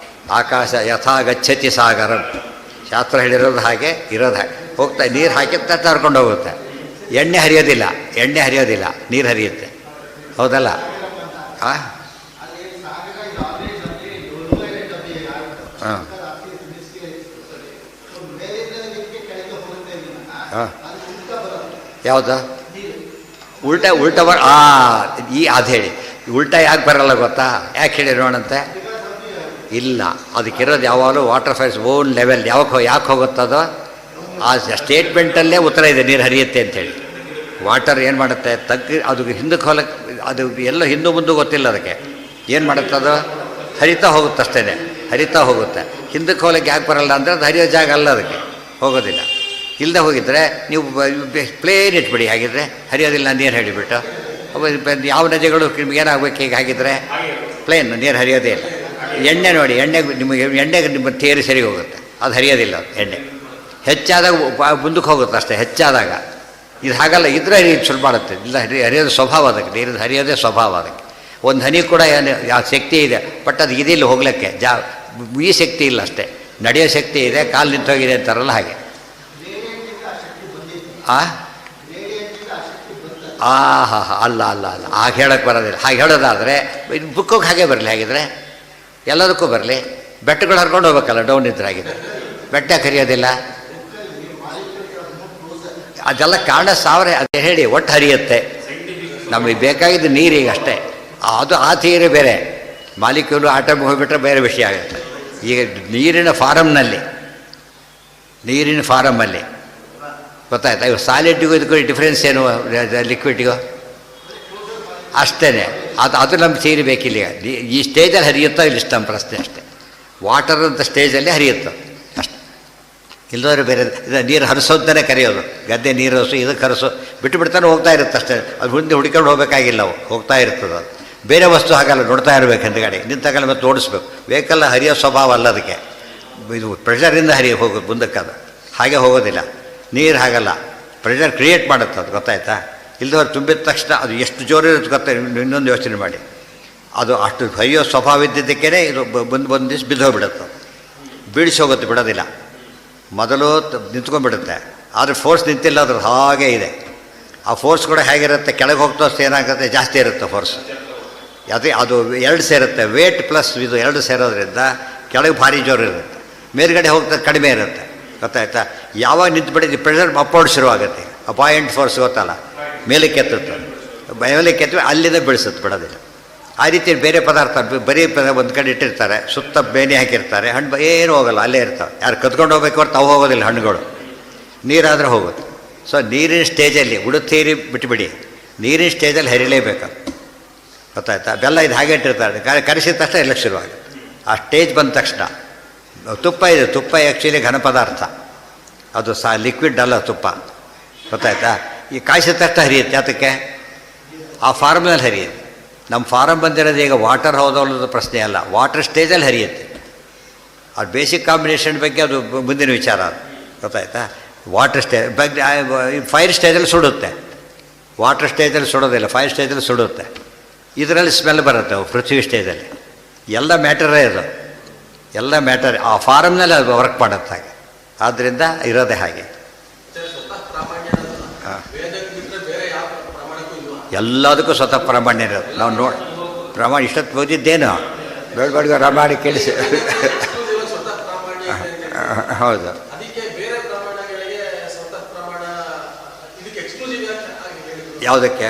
ಆಕಾಶ ಯಥಾ ಗಚ್ಚತಿ ಸಾಗರಂ, ಶಾಸ್ತ್ರ ಹೇಳಿರೋದು ಹಾಗೆ, ಇರೋದು ಹಾಗೆ. ಹೋಗ್ತಾ ನೀರು ಹಾಕಿ ತರ್ಕೊಂಡು ಹೋಗುತ್ತೆ. ಎಣ್ಣೆ ಹರಿಯೋದಿಲ್ಲ, ಎಣ್ಣೆ ಹರಿಯೋದಿಲ್ಲ, ನೀರು ಹರಿಯುತ್ತೆ. ಹೌದಲ್ಲ? ಹಾಂ ಹಾಂ ಹಾಂ ಯಾವುದು? ಉಲ್ಟಾ ಉಲ್ಟಾ ಅದು ಹೇಳಿ. ಉಲ್ಟಾ ಯಾಕೆ ಬರಲ್ಲ ಗೊತ್ತಾ? ಯಾಕೆ ಹೇಳಿ ನೋಡಂತೆ? ಇಲ್ಲ, ಅದಕ್ಕಿರೋದು ಯಾವಾಗಲೂ ವಾಟರ್ ಫೈಲ್ಸ್ ಓನ್ ಲೆವೆಲ್. ಯಾಕೆ ಹೋಗುತ್ತದೋ ಆ ಸ್ಟೇಟ್ಮೆಂಟಲ್ಲೇ ಉತ್ತರ ಇದೆ, ನೀರು ಹರಿಯುತ್ತೆ ಅಂಥೇಳಿ. ವಾಟರ್ ಏನು ಮಾಡುತ್ತೆ? ಅದು ಹಿಂದಕ್ಕೆ ಹೊಲಕ್ಕೆ, ಅದು ಎಲ್ಲ ಹಿಂದೂ ಮುಂದೆ ಗೊತ್ತಿಲ್ಲ ಅದಕ್ಕೆ. ಏನು ಮಾಡುತ್ತದು? ಹರಿತಾ ಹೋಗುತ್ತೆ ಅಷ್ಟೇ, ಹರಿತಾ ಹೋಗುತ್ತೆ. ಹಿಂದಕ್ಕೆ ಹೋಲಕ್ಕೆ ಯಾಕೆ ಬರಲ್ಲ ಅಂದರೆ ಅದು ಹರಿಯೋ ಜಾಗ ಅಲ್ಲ, ಅದಕ್ಕೆ ಹೋಗೋದಿಲ್ಲ. ಇಲ್ಲದೆ ಹೋಗಿದ್ದರೆ ನೀವು ಪ್ಲೇನ್ ಇಟ್ಬಿಡಿ, ಹಾಗಿದ್ರೆ ಹರಿಯೋದಿಲ್ಲ ನೀರು ಹೇಳಿಬಿಟ್ಟು. ಯಾವ ನದಿಗಳು ನಿಮ್ಗೆ ಏನಾಗಬೇಕು? ಈಗ ಹಾಗಿದ್ರೆ ಪ್ಲೇನ್, ನೀರು ಹರಿಯೋದೇ ಇಲ್ಲ. ಎಣ್ಣೆ ನೋಡಿ, ಎಣ್ಣೆಗೆ ನಿಮ್ಮ ತೇರಿ ಸರಿ ಹೋಗುತ್ತೆ, ಅದು ಹರಿಯೋದಿಲ್ಲ. ಎಣ್ಣೆ ಹೆಚ್ಚಾದಾಗ ಮುಂದಕ್ಕೆ ಹೋಗುತ್ತೆ ಅಷ್ಟೇ, ಹೆಚ್ಚಾದಾಗ. ಇದು ಹಾಗಲ್ಲ, ಇದ್ರೆ ಇದು ಸುಲಭ ಮಾಡುತ್ತೆ. ಇಲ್ಲ, ಹರಿಯೋದು ಸ್ವಭಾವ ಅದಕ್ಕೆ, ನೀರಿನ ಹರಿಯೋದೇ ಸ್ವಭಾವ ಅದಕ್ಕೆ. ಒಂದು ಹನಿ ಕೂಡ ಏನು ಯಾವ ಶಕ್ತಿ ಇದೆ, ಬಟ್ ಅದು ಇದಿಲ್ಲ ಹೋಗ್ಲಿಕ್ಕೆ. ಈ ಶಕ್ತಿ ಇಲ್ಲ ಅಷ್ಟೇ, ನಡೆಯೋ ಶಕ್ತಿ ಇದೆ. ಕಾಲು ನಿಂತೋಗಿದೆ ಅಂತಾರಲ್ಲ ಹಾಗೆ. ಹಾ ಅಲ್ಲ ಅಲ್ಲ ಅಲ್ಲ, ಹಾಗೆ ಹೇಳೋಕ್ಕೆ ಬರೋದಿಲ್ಲ. ಹಾಗೆ ಹೇಳೋದಾದರೆ ಬುಕ್ಕೋಗಿ ಹಾಗೆ ಬರಲಿ, ಹಾಗಿದ್ರೆ ಎಲ್ಲದಕ್ಕೂ ಬರಲಿ. ಬೆಟ್ಟಗಳು ಹರ್ಕೊಂಡು ಹೋಗ್ಬೇಕಲ್ಲ, ಡೌನ್ ಇದ್ರೆ. ಹಾಗಿದ್ರೆ ಬೆಟ್ಟ ಕರಿಯೋದಿಲ್ಲ, ಅದೆಲ್ಲ ಕಾರಣ ಸಾವಿರ. ಅದೇ ಹೇಳಿ, ಒಟ್ಟು ಹರಿಯುತ್ತೆ. ನಮಗೆ ಬೇಕಾಗಿದ್ದು ನೀರಿಗೆ ಅಷ್ಟೇ. ಅದು ಆ ಥಿಯರಿ ಬೇರೆ, ಮಾಲಿಕ್ಯೂಲು ಆಟಮ್ ಹೋಗಿಬಿಟ್ರೆ ಬೇರೆ ವಿಷಯ ಆಗುತ್ತೆ. ಈಗ ನೀರಿನ ಫಾರಮ್ಮಲ್ಲಿ ಗೊತ್ತಾಯ್ತಾ? ಇವಾಗ ಸಾಲಿಡ್ಡಿಗೂ ಇದಕ್ಕೂ ಡಿಫ್ರೆನ್ಸ್ ಏನು? ಲಿಕ್ವಿಡ್ಗೂ ಅಷ್ಟೇ. ಅದು ನಮ್ಮ ಥಿಯರಿ ಬೇಕಿಲ್ಲ. ಈ ಸ್ಟೇಜಲ್ಲಿ ಹರಿಯುತ್ತೋ ಇಲ್ಲಿ ಇಷ್ಟ ನಮ್ಮ ಪ್ರಶ್ನೆ ಅಷ್ಟೇ. ವಾಟರ್ ಅಂತ ಸ್ಟೇಜಲ್ಲಿ ಹರಿಯುತ್ತೋ ಅಷ್ಟೆ. ಇಲ್ಲದವ್ರು ಬೇರೆ ನೀರು ಹರಿಸೋದನ್ನೇ ಕರೆಯೋದು. ಗದ್ದೆ ನೀರು ಹರಿಸು, ಇದಕ್ಕೆ ಹರಿಸು, ಬಿಟ್ಟುಬಿಡ್ತಾನೆ ಹೋಗ್ತಾ ಇರುತ್ತೆ ಅಷ್ಟೇ. ಅದು ಮುಂದೆ ಹುಡುಕೊಂಡು ಹೋಗಬೇಕಾಗಿಲ್ಲ, ಅವು ಹೋಗ್ತಾ ಇರ್ತದೆ. ಅದು ಬೇರೆ ವಸ್ತು ಹಾಗಲ್ಲ, ನೋಡ್ತಾ ಇರಬೇಕು ಹಿಂದ್ಗಡೆ. ನಿಂತಾಗಲ್ಲ ಮತ್ತೆ ಓಡಿಸ್ಬೇಕು. ವೆಹಿಕಲ್ ಹರಿಯೋ ಸ್ವಭಾವ ಅಲ್ಲ ಅದಕ್ಕೆ. ಇದು ಪ್ರೆಷರಿಂದ ಹೋಗೋದು ಮುಂದಕ್ಕೆ. ಅದು ಹಾಗೆ ಹೋಗೋದಿಲ್ಲ. ನೀರು ಹಾಗಲ್ಲ, ಪ್ರೆಷರ್ ಕ್ರಿಯೇಟ್ ಮಾಡುತ್ತೆ ಅದು, ಗೊತ್ತಾಯ್ತಾ? ಇಲ್ದವ್ರು ತುಂಬಿದ ತಕ್ಷಣ ಅದು ಎಷ್ಟು ಜೋರಿರುತ್ತೆ ಗೊತ್ತಾ? ಇನ್ನೊಂದು ಯೋಚನೆ ಮಾಡಿ. ಅದು ಅಷ್ಟು ಹರಿಯೋ ಸ್ವಭಾವ ಇದ್ದಿದ್ದಕ್ಕೇ ಇದು ಒಂದು ದಿವಸ ಬಿದ್ದೋಗ್ಬಿಡುತ್ತೆ. ಬೀಳಿಸಿ ಹೋಗುತ್ತೆ, ಬಿಡೋದಿಲ್ಲ. ಮೊದಲು ನಿಂತ್ಕೊಂಡ್ಬಿಡುತ್ತೆ, ಆದರೆ ಫೋರ್ಸ್ ನಿಂತಿಲ್ಲ, ಅದ್ರ ಹಾಗೇ ಇದೆ. ಆ ಫೋರ್ಸ್ ಕೂಡ ಹೇಗಿರುತ್ತೆ? ಕೆಳಗೆ ಹೋಗ್ತೋಷ್ಟು ಏನಾಗುತ್ತೆ? ಜಾಸ್ತಿ ಇರುತ್ತೆ ಫೋರ್ಸ್. ಅದು ಎರಡು ಸೇರುತ್ತೆ, ವೇಟ್ ಪ್ಲಸ್ ಇದು ಎರಡು ಸೇರೋದ್ರಿಂದ ಕೆಳಗೆ ಭಾರಿ ಜೋರು ಇರುತ್ತೆ. ಮೇಲ್ಗಡೆ ಹೋಗ್ತಾ ಕಡಿಮೆ ಇರುತ್ತೆ, ಗೊತ್ತಾಯ್ತಾ? ಯಾವಾಗ ನಿಂತುಬಿಟ್ಟಿದ್ದು ಪ್ರೆಷರ್ ಅಪ್ವರ್ಡ್ ಶುರುವಾಗುತ್ತೆ. ಅಪಾಯಿಂಟ್ ಫೋರ್ಸ್ ಗೊತ್ತಲ್ಲ, ಮೇಲಕ್ಕೆ ಎತ್ತುತ್ತೆ. ಮೇಲಕ್ಕೆ ಎತ್ತುವ ಅಲ್ಲಿಂದ ಬೀಳಿಸುತ್ತೆ, ಬಿಡೋದಿಲ್ಲ. ಆ ರೀತಿ ಬೇರೆ ಪದಾರ್ಥ ಬರೀ ಒಂದು ಕಡೆ ಇಟ್ಟಿರ್ತಾರೆ, ಸುತ್ತ ಬೇನೆ ಹಾಕಿರ್ತಾರೆ, ಹಣ್ಣು ಏನೂ ಹೋಗಲ್ಲ, ಅಲ್ಲೇ ಇರ್ತಾವೆ. ಯಾರು ಕದ್ಕೊಂಡು ಹೋಗ್ಬೇಕು ಹೊರತು ಅವು ಹೋಗೋದಿಲ್ಲ ಹಣ್ಣುಗಳು. ನೀರಾದರೆ ಹೋಗುತ್ತೆ. ಸೊ ನೀರಿನ ಸ್ಟೇಜಲ್ಲಿ ಉಡುತ್ತೀರಿ ಬಿಟ್ಟುಬಿಡಿ, ನೀರಿನ ಸ್ಟೇಜಲ್ಲಿ ಹರಿಲೇಬೇಕು, ಗೊತ್ತಾಯ್ತಾ? ಬೆಲ್ಲ ಇದು ಹಾಗೆ ಇಟ್ಟಿರ್ತಾರೆ, ಕರೆಸಿದ ತಕ್ಷಣ ಎಲ್ಲ ಶುರುವಾಗುತ್ತೆ. ಆ ಸ್ಟೇಜ್ ಬಂದ ತಕ್ಷಣ ತುಪ್ಪ ಇದೆ, ತುಪ್ಪ ಆ್ಯಕ್ಚುಲಿ ಘನ ಪದಾರ್ಥ, ಅದು ಲಿಕ್ವಿಡ್ ಅಲ್ಲ ತುಪ್ಪ, ಗೊತ್ತಾಯ್ತಾ? ಈ ಕಾಯಿಸಿದ ತಕ್ಷಣ ಹರಿಯುತ್ತೆ. ಅದಕ್ಕೆ ಆ ಫಾರ್ಮ್ನಲ್ಲಿ ಹರಿಯುತ್ತೆ. ನಮ್ಮ ಫಾರಮ್ ಬಂದಿರೋದು ಈಗ ವಾಟರ್ ಹೌದಲ್ಲದ ಪ್ರಶ್ನೆ ಅಲ್ಲ, ವಾಟರ್ ಸ್ಟೇಜಲ್ಲಿ ಹರಿಯುತ್ತೆ. ಅದು ಬೇಸಿಕ್ ಕಾಂಬಿನೇಷನ್ ಬಗ್ಗೆ ಅದು ಮುಂದಿನ ವಿಚಾರ, ಅದು ಗೊತ್ತಾಯ್ತಾ? ವಾಟರ್ ಸ್ಟೇಜ್ ಬಗ್ಗೆ ಫೈರ್ ಸ್ಟೇಜಲ್ಲಿ ಸುಡುತ್ತೆ, ವಾಟರ್ ಸ್ಟೇಜಲ್ಲಿ ಸುಡೋದಿಲ್ಲ, ಫೈರ್ ಸ್ಟೇಜಲ್ಲಿ ಸುಡುತ್ತೆ. ಇದರಲ್ಲಿ ಸ್ಮೆಲ್ ಬರುತ್ತೆ ಪೃಥ್ವಿ ಸ್ಟೇಜಲ್ಲಿ. ಎಲ್ಲ ಮ್ಯಾಟರೇ ಅದು, ಎಲ್ಲ ಮ್ಯಾಟರ್ ಆ ಫಾರಮ್ನಲ್ಲಿ ಅದು ವರ್ಕ್ ಮಾಡುತ್ತೆ ಹಾಗೆ. ಆದ್ದರಿಂದ ಇರೋದೇ ಹಾಗೆ. ಎಲ್ಲದಕ್ಕೂ ಸ್ವತಃ ಪ್ರಾಮಾಣ್ಯ ಇರೋದು. ನಾವು ಪ್ರಮಾಣ ಇಷ್ಟೊತ್ತು ಓದಿದ್ದೇನು ಬೆಳಬೆಳಗ್ಗೆ ರಮಾಡಿ ಕೇಳಿಸಿ. ಹೌದು, ಯಾವುದಕ್ಕೆ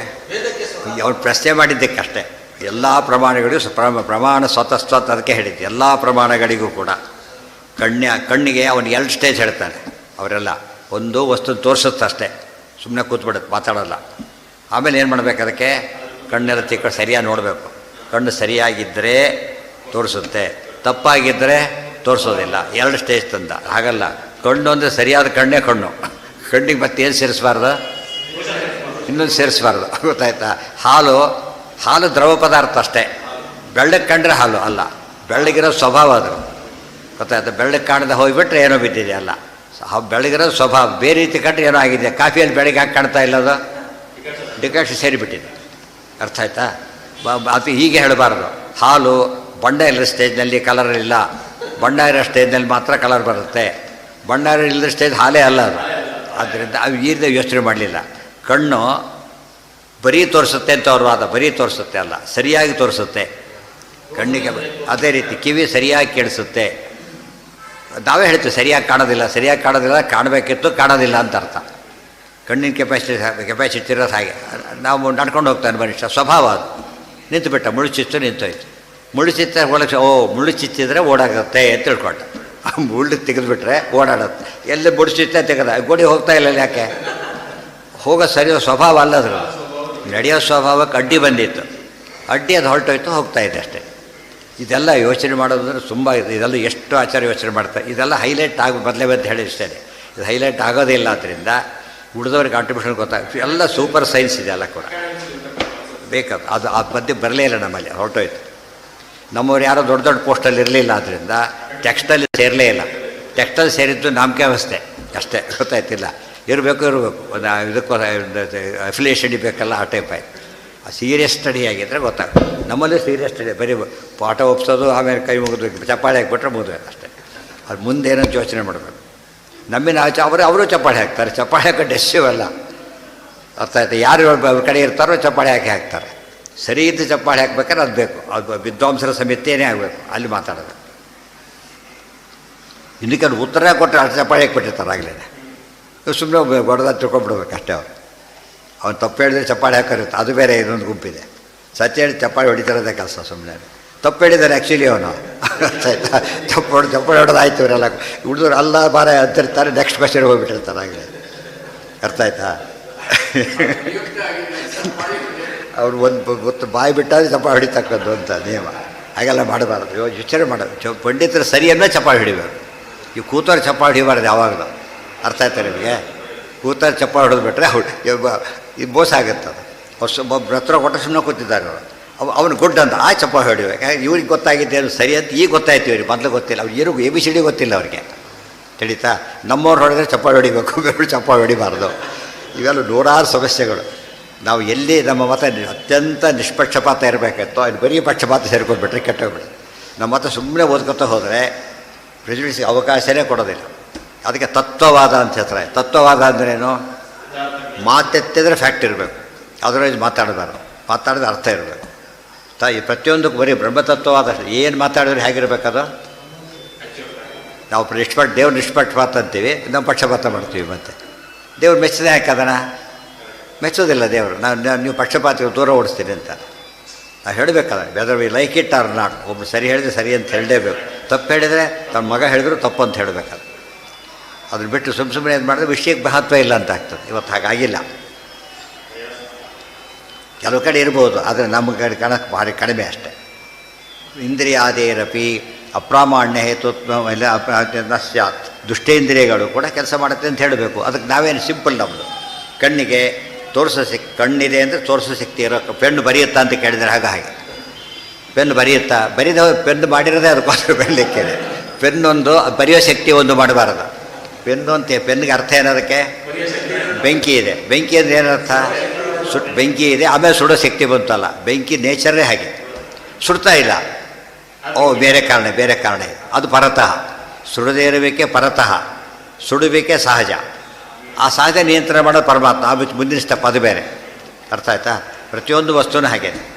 ಅವ್ರು ಪ್ರಶ್ನೆ ಮಾಡಿದ್ದಕ್ಕೆ ಅಷ್ಟೇ. ಎಲ್ಲ ಪ್ರಮಾಣಗಳಿಗೂ ಪ್ರಮಾಣ ಸ್ವತಃ ಅದಕ್ಕೆ ಹೇಳಿದ್ದು. ಎಲ್ಲ ಪ್ರಮಾಣಗಳಿಗೂ ಕೂಡ ಕಣ್ಣಿಗೆ ಅವನು 2 ಸ್ಟೇಜ್ ಹೇಳ್ತಾನೆ ಅವರೆಲ್ಲ. ಒಂದು ವಸ್ತು ತೋರಿಸುತ್ತಷ್ಟೇ, ಸುಮ್ಮನೆ ಕೂತ್ಬಿಡುತ್ತೆ, ಮಾತಾಡೋಲ್ಲ. ಆಮೇಲೆ ಏನು ಮಾಡಬೇಕು, ಅದಕ್ಕೆ ಕಣ್ಣೆಲ್ಲ ತಿಕ್ಕ ಸರಿಯಾಗಿ ನೋಡಬೇಕು. ಕಣ್ಣು ಸರಿಯಾಗಿದ್ದರೆ ತೋರಿಸುತ್ತೆ, ತಪ್ಪಾಗಿದ್ದರೆ ತೋರಿಸೋದಿಲ್ಲ. 2 ಸ್ಟೇಜ್ ತಂದ. ಹಾಗಲ್ಲ, ಕಣ್ಣು ಅಂದರೆ ಸರಿಯಾದ ಕಣ್ಣೇ ಕಣ್ಣು. ಕಣ್ಣಿಗೆ ಮತ್ತೆ ಏನು ಸೇರಿಸಬಾರ್ದು, ಇನ್ನೊಂದು ಸೇರಿಸಬಾರ್ದು. ಗೊತ್ತಾಯ್ತಾ? ಹಾಲು ದ್ರವ ಪದಾರ್ಥ ಅಷ್ಟೇ. ಬೆಳ್ಳಗೆ ಕಂಡ್ರೆ ಹಾಲು ಅಲ್ಲ, ಬೆಳ್ಳಗಿರೋ ಸ್ವಭಾವ ಅದು. ಗೊತ್ತಾಯ್ತಾ? ಬೆಳ್ಳಗೆ ಕಾಣದೆ ಹೋಗಿಬಿಟ್ರೆ ಏನೋ ಬಿದ್ದಿದೆ ಅಲ್ಲ. ಬೆಳಗಿರೋ ಸ್ವಭಾವ ಬೇರೆ ರೀತಿ ಕಂಡ್ರೆ ಏನೋ ಆಗಿದೆ. ಕಾಫಿಯಲ್ಲಿ ಬೆಳಗ್ಗೆ ಹಾಕಿ ಕಾಣ್ತಾ ಇಲ್ಲ, ಅದು ಡಿಕಾಕ್ಷನ್ ಸೇರಿಬಿಟ್ಟಿದೆ. ಅರ್ಥ ಆಯ್ತಾ? ಅದು ಹೀಗೆ ಹೇಳಬಾರ್ದು. ಹಾಲು ಬಣ್ಣ ಇಲ್ಲದ ಸ್ಟೇಜ್ನಲ್ಲಿ ಕಲರ್ ಇಲ್ಲ, ಬಣ್ಣ ಇರೋ ಸ್ಟೇಜ್ನಲ್ಲಿ ಮಾತ್ರ ಕಲರ್ ಬರುತ್ತೆ. ಬಣ್ಣ ಇಲ್ಲದ ಸ್ಟೇಜ್ ಹಾಲೇ ಅಲ್ಲ ಅದು. ಆದ್ದರಿಂದ ಅವು ಈ ರೀತಿ ಯೋಚನೆ ಮಾಡಲಿಲ್ಲ. ಕಣ್ಣು ಬರೀ ತೋರಿಸುತ್ತೆ ಅಂತ ಅವ್ರ ವಾದ. ಬರೀ ತೋರಿಸುತ್ತೆ ಅಲ್ಲ, ಸರಿಯಾಗಿ ತೋರಿಸುತ್ತೆ ಕಣ್ಣಿಗೆ. ಅದೇ ರೀತಿ ಕಿವಿ ಸರಿಯಾಗಿ ಕೇಳಿಸುತ್ತೆ. ನಾವೇ ಹೇಳ್ತೀವಿ ಸರಿಯಾಗಿ ಕಾಣೋದಿಲ್ಲ, ಕಾಣಬೇಕಿತ್ತು ಕಾಣೋದಿಲ್ಲ ಅಂತ ಅರ್ಥ. ಕಣ್ಣಿನ ಕೆಪಾಸಿಟಿ ಇರೋದು ಹಾಗೆ. ನಾವು ನಡ್ಕೊಂಡು ಹೋಗ್ತಾನೆ ಮನುಷ್ಯ, ಸ್ವಭಾವ ಅದು. ನಿಂತುಬಿಟ್ಟ, ಮುಳ್ಳು ನಿಂತೋಯ್ತು. ಮುಳ್ಳು ಚುಚ್ಚಿದ್ರೆ ಓಡಾಗುತ್ತೆ ಅಂತ ತಿಳ್ಕೊಂಡ. ಮುಳ್ಳು ತೆಗೆದುಬಿಟ್ರೆ ಓಡಾಡುತ್ತೆ. ಎಲ್ಲಿ ಮುಳ್ಳು ತೆಗೆದ ಗೋಡಿ ಹೋಗ್ತಾ ಇಲ್ಲ. ಯಾಕೆ ಹೋಗೋ ಸರಿಯೋ ಸ್ವಭಾವ ಅಲ್ಲ ಅದು. ನಡೆಯೋ ಸ್ವಭಾವಕ್ಕೆ ಅಡ್ಡಿ ಬಂದಿತ್ತು, ಅಡ್ಡಿ ಅದು ಹೊರಟೋಯ್ತು, ಹೋಗ್ತಾ ಇದೆ ಅಷ್ಟೇ. ಇದೆಲ್ಲ ಯೋಚನೆ ಮಾಡೋದಂದ್ರೆ ತುಂಬ ಇದೆ. ಇದೆಲ್ಲ ಎಷ್ಟು ಆಚಾರ ಯೋಚನೆ ಮಾಡ್ತಾರೆ. ಇದೆಲ್ಲ ಹೈಲೈಟ್ ಮೊದಲೇ ಬಂದು ಹೇಳಿಷ್ಟೇ. ಇದು ಹೈಲೈಟ್ ಆಗೋದೇ ಇಲ್ಲ. ಆದ್ದರಿಂದ ಉಳಿದವ್ರಿಗೆ ಕಾಂಟ್ರಿಬ್ಯೂಷನ್ ಗೊತ್ತಾಗುತ್ತೆ. ಎಲ್ಲ ಸೂಪರ್ ಸೈನ್ಸ್ ಇದೆ ಎಲ್ಲ ಕೂಡ ಬೇಕಾದ. ಅದು ಆ ಮಧ್ಯೆ ಬರಲೇ ಇಲ್ಲ ನಮ್ಮಲ್ಲಿ, ಹೊರಟೋಯ್ತು. ನಮ್ಮವ್ರು ಯಾರೋ ದೊಡ್ಡ ದೊಡ್ಡ ಪೋಸ್ಟಲ್ಲಿ ಇರಲಿಲ್ಲ, ಆದ್ದರಿಂದ ಟೆಕ್ಸ್ಟಲ್ಲಿ ಸೇರಲೇ ಇಲ್ಲ. ಟೆಕ್ಸ್ಟಲ್ಲಿ ಸೇರಿದ್ದು ನಾಮಕೆ ವ್ಯವಸ್ಥೆ ಅಷ್ಟೇ. ಗೊತ್ತಾಯ್ತಿಲ್ಲ, ಇರಬೇಕು ಒಂದು ಇದಕ್ಕೂ ಅಫಿಲಿಯೇಷನ್ ಬೇಕಲ್ಲ, ಆ ಟೈಪ್ ಆಯ್ತು. ಸೀರಿಯಸ್ ಸ್ಟಡಿ ಆಗಿದ್ದರೆ ಗೊತ್ತಾಗ್ತದೆ. ನಮ್ಮಲ್ಲಿ ಸೀರಿಯಸ್ ಸ್ಟಡಿ ಬರೀ ಪಾಠ ಒಪ್ಸೋದು, ಆಮೇಲೆ ಕೈ ಮುಗಿದು ಚಪ್ಪಾಳೆ ಹಾಕಿಬಿಟ್ರೆ ಮುಗಿದು ಅಷ್ಟೇ. ಅದು ಮುಂದೇನಂತ ಯೋಚನೆ ಮಾಡಬೇಕು. ನಮ್ಮಿನ ಅವರು ಚಪ್ಪಾಳೆ ಹಾಕ್ತಾರೆ. ಚಪ್ಪಾಳೆ ಹಾಕೋ ಡೆಸ್ಸಿವಲ್ಲ. ಅರ್ಥ ಆಯ್ತು? ಯಾರು ಅವ್ರ ಕಡೆ ಇರ್ತಾರೋ ಚಪ್ಪಾಳೆ ಹಾಕ್ತಾರೆ. ಸರಿ ಇದ್ದು ಚಪ್ಪಾಳೆ ಹಾಕ್ಬೇಕಾದ್ರೆ ಅದು ಬೇಕು. ಅದು ವಿದ್ವಾಂಸರ ಸಮಿತಿಯೇ ಆಗಬೇಕು, ಅಲ್ಲಿ ಮಾತಾಡೋದು. ಇನ್ನಕ್ಕೆ ಅದು ಉತ್ತರ ಕೊಟ್ಟರೆ ಅದು ಚಪ್ಪಾಳೆ ಹಾಕ್ಬಿಟ್ಟಿರ್ತಾರೆ ಆಗಲೇ. ಸುಮ್ಮನೆ ಗೊಡದ ತಿಳ್ಕೊಂಡ್ಬಿಡ್ಬೇಕು ಅಷ್ಟೇ. ಅವ್ನು ತಪ್ಪು ಹೇಳಿದ್ರೆ ಚಪ್ಪಾಳೆ ಹಾಕೋರುತ್ತೆ, ಅದು ಬೇರೆ ಇನ್ನೊಂದು ಗುಂಪಿದೆ. ಸತ್ಯ ಹೇಳಿ ಚಪ್ಪಾಳೆ ಹೊಡಿತಿರೋದೇ ಕೆಲಸ. ಸುಮ್ಮನೆ ತಪ್ಪು ಹೇಳಿದ್ದಾರೆ ಆ್ಯಕ್ಚುಲಿ ಅವನು. ಆಯ್ತಾ? ಚಪ್ಪಾಳೆ ಹೊಡೆದಾಯ್ತು. ಇವರೆಲ್ಲ ಹುಡುಗರು ಅಲ್ಲ ಬಾರ ಅಂತಿರ್ತಾರೆ, ನೆಕ್ಸ್ಟ್ ಕ್ವಶನ್ ಹೋಗ್ಬಿಟ್ಟಿರ್ತಾರೆ ಆಗಲೇ. ಅರ್ಥ ಆಯ್ತಾ? ಅವ್ರು ಒಂದು ಬಾಯಿ ಬಿಟ್ಟಾದ್ರೆ ಚಪ್ಪಾಳೆ ಹೊಡಿತಕ್ಕದ್ದು ಅಂತ ನಿಯಮ. ಹಾಗೆಲ್ಲ ಮಾಡಬಾರ್ದು. ಯೋಚನೆ ಮಾಡೋದು. ಪಂಡಿತರು ಸರಿ ಅಂದರೆ ಚಪ್ಪಾಳೆ ಹೊಡಿಬೇಕು. ಈ ಕೂತವ್ರು ಚಪ್ಪಾಳೆ ಹೊಡಿಬಾರ್ದು ಯಾವಾಗಲೂ. ಅರ್ಥ ಆಯ್ತಾ ನಿಮಗೆ? ಕೂತವ್ರು ಚಪ್ಪಾಳೆ ಹೊಡೆದ್ಬಿಟ್ರೆ ಇದು ಮೋಸ ಆಗುತ್ತೆ. ಅದು ಒಬ್ಬರ ಹತ್ರ ಕೊಟ್ಟು ಸುಮ್ಮನೆ ಕೂತಿದ್ದಾರೆ ಅವರು. ಅವನು ಗುಡ್ ಅಂತ ಆ ಚಪ್ಪಾಳೆ ಹೊಡಿಬೇಕು. ಇವ್ರಿಗೆ ಗೊತ್ತಾಗಿದ್ದೇನು ಸರಿ ಅಂತ ಈಗ ಗೊತ್ತಾಯ್ತು. ಇವ್ರಿಗೆ ಮೊದಲು ಗೊತ್ತಿಲ್ಲ. ಅವ್ರು ಇರೋ ABCD ಗೊತ್ತಿಲ್ಲ ಅವ್ರಿಗೆ. ತಿಳಿತಾ? ನಮ್ಮವ್ರು ಹೊಡೆದ್ರೆ ಚಪ್ಪಾಳೆ ಹೊಡಿಬೇಕು, ಬೇರೆ ಚಪ್ಪಾಳೆ ಹೊಡಿಬಾರ್ದು. ಇವೆಲ್ಲ ನೂರಾರು ಸಮಸ್ಯೆಗಳು. ನಾವು ಎಲ್ಲಿ ನಮ್ಮ ಮತ ಅತ್ಯಂತ ನಿಷ್ಪಕ್ಷಪಾತ ಇರಬೇಕಿತ್ತೋ ಅದು ಬರೀ ಪಕ್ಷಪಾತ ಸೇರ್ಕೊಂಡ್ಬಿಟ್ರೆ ಕೆಟ್ಟೋಗ್ಬಿಡುತ್ತೆ. ನಮ್ಮ ಮತ ಸುಮ್ಮನೆ ಓದ್ಕೊತ ಹೋದರೆ ಪ್ರೆಜುಡಿಸ್ಗೆ ಅವಕಾಶನೇ ಕೊಡೋದಿಲ್ಲ. ಅದಕ್ಕೆ ತತ್ವವಾದ ಅಂತ ಹೇಳ್ತಾರೆ. ತತ್ವವಾದ ಅಂದ್ರೇನು? ಮಾತೆತ್ತಿದ್ರೆ ಫ್ಯಾಕ್ಟ್ ಇರಬೇಕು, ಅದರವೈಸ್ ಮಾತಾಡಬಾರ್ದು. ಮಾತಾಡಿದ್ರೆ ಅರ್ಥ ಇರಬೇಕು. ಈ ಪ್ರತಿಯೊಂದಕ್ಕೂ ಬರೀ ಬ್ರಹ್ಮತತ್ವವಾದ ಏನು ಮಾತಾಡಿದ್ರೆ ಹೇಗಿರಬೇಕದು? ನಾವು ದೇವ್ರ ನಿಷ್ಪಕ್ಷಪಾತ ಅಂತೀವಿ, ನಾವು ಪಕ್ಷಪಾತ ಮಾಡ್ತೀವಿ. ಮತ್ತು ದೇವ್ರು ಮೆಚ್ಚದೆ ಹಾಕದನ ಮೆಚ್ಚೋದಿಲ್ಲ ದೇವರು. ನೀವು ಪಕ್ಷಪಾತಿಗಳು ದೂರ ಓಡಿಸ್ತೀನಿ ಅಂತ ನಾವು ಹೇಳಬೇಕಾದ್ರೆ whether we like it or not. ಒಬ್ಬರು ಸರಿ ಹೇಳಿದ್ರೆ ಸರಿ ಅಂತ ಹೇಳಲೇಬೇಕು. ತಪ್ಪು ಹೇಳಿದರೆ ತನ್ನ ಮಗ ಹೇಳಿದ್ರು ತಪ್ಪು ಅಂತ ಹೇಳಬೇಕಾದ್ರೆ. ಅದನ್ನು ಬಿಟ್ಟು ಸುಮ್ಮನೆ ಏನು ಮಾಡಿದ್ರೆ ವಿಷಯಕ್ಕೆ ಮಹತ್ವ ಇಲ್ಲ ಅಂತ ಆಗ್ತದೆ. ಇವತ್ತು ಹಾಗಾಗಿಲ್ಲ. ಕೆಲವು ಕಡೆ ಇರ್ಬೋದು, ಆದರೆ ನಮ್ಮ ಕಡೆ ಕಾಣಕ್ಕೆ ಭಾರಿ ಕಡಿಮೆ ಅಷ್ಟೆ. ಇಂದ್ರಿಯಾದೇರಪಿ ಅಪ್ರಾಮಾಣ್ಯ ಹೇತುತ್ವ ನ ಸ್ಯಾತ್. ದುಷ್ಟೇಂದ್ರಿಯಗಳು ಕೂಡ ಕೆಲಸ ಮಾಡುತ್ತೆ ಅಂತ ಹೇಳಬೇಕು. ಅದಕ್ಕೆ ನಾವೇನು ಸಿಂಪಲ್ ನಮ್ಮದು. ಕಣ್ಣಿಗೆ ತೋರಿಸೋ ಕಣ್ಣಿದೆ ಅಂದರೆ ತೋರಿಸೋ ಶಕ್ತಿ ಇರೋ. ಪೆನ್ನು ಬರೆಯುತ್ತಾ ಅಂತ ಕೇಳಿದರೆ ಹಾಗೆ ಪೆನ್ನು ಬರೆಯುತ್ತಾ? ಪೆನ್ನು ಮಾಡಿರೋದೇ ಅದಕ್ಕೋಸ್ಕರ ಬರೀಲಿಕ್ಕೆ. ಪೆನ್ನೊಂದು ಬರೆಯೋ ಶಕ್ತಿ ಒಂದು ಮಾಡಬಾರದು. ಪೆನ್ನು ಅಂತ ಪೆನ್ನಿಗೆ ಅರ್ಥ ಏನದಕ್ಕೆ? ಬೆಂಕಿ ಇದೆ. ಬೆಂಕಿ ಅಂದರೆ ಏನರ್ಥ? ಬೆಂಕಿ ಇದೆ, ಆಮೇಲೆ ಸುಡೋ ಶಕ್ತಿ ಬಂತಲ್ಲ. ಬೆಂಕಿ ನೇಚರೇ ಹಾಗೆ, ಸುಡ್ತಾ ಇಲ್ಲ. ಬೇರೆ ಕಾರಣ ಇದೆ. ಅದು ಪರತಃ. ಸುಡದೇ ಇರಬೇಕೇ ಪರತಃ, ಸುಡಬೇಕೇ ಸಹಜ. ಆ ಸಹಜ ನಿಯಂತ್ರಣ ಮಾಡೋದು ಪರಮಾತ್ಮ. ಆ ಮುಂದಿನ ಸ್ಟೆಪ್ ಅದು ಬೇರೆ. ಅರ್ಥ ಆಯ್ತಾ? ಪ್ರತಿಯೊಂದು ವಸ್ತುನೂ ಹಾಗೆ.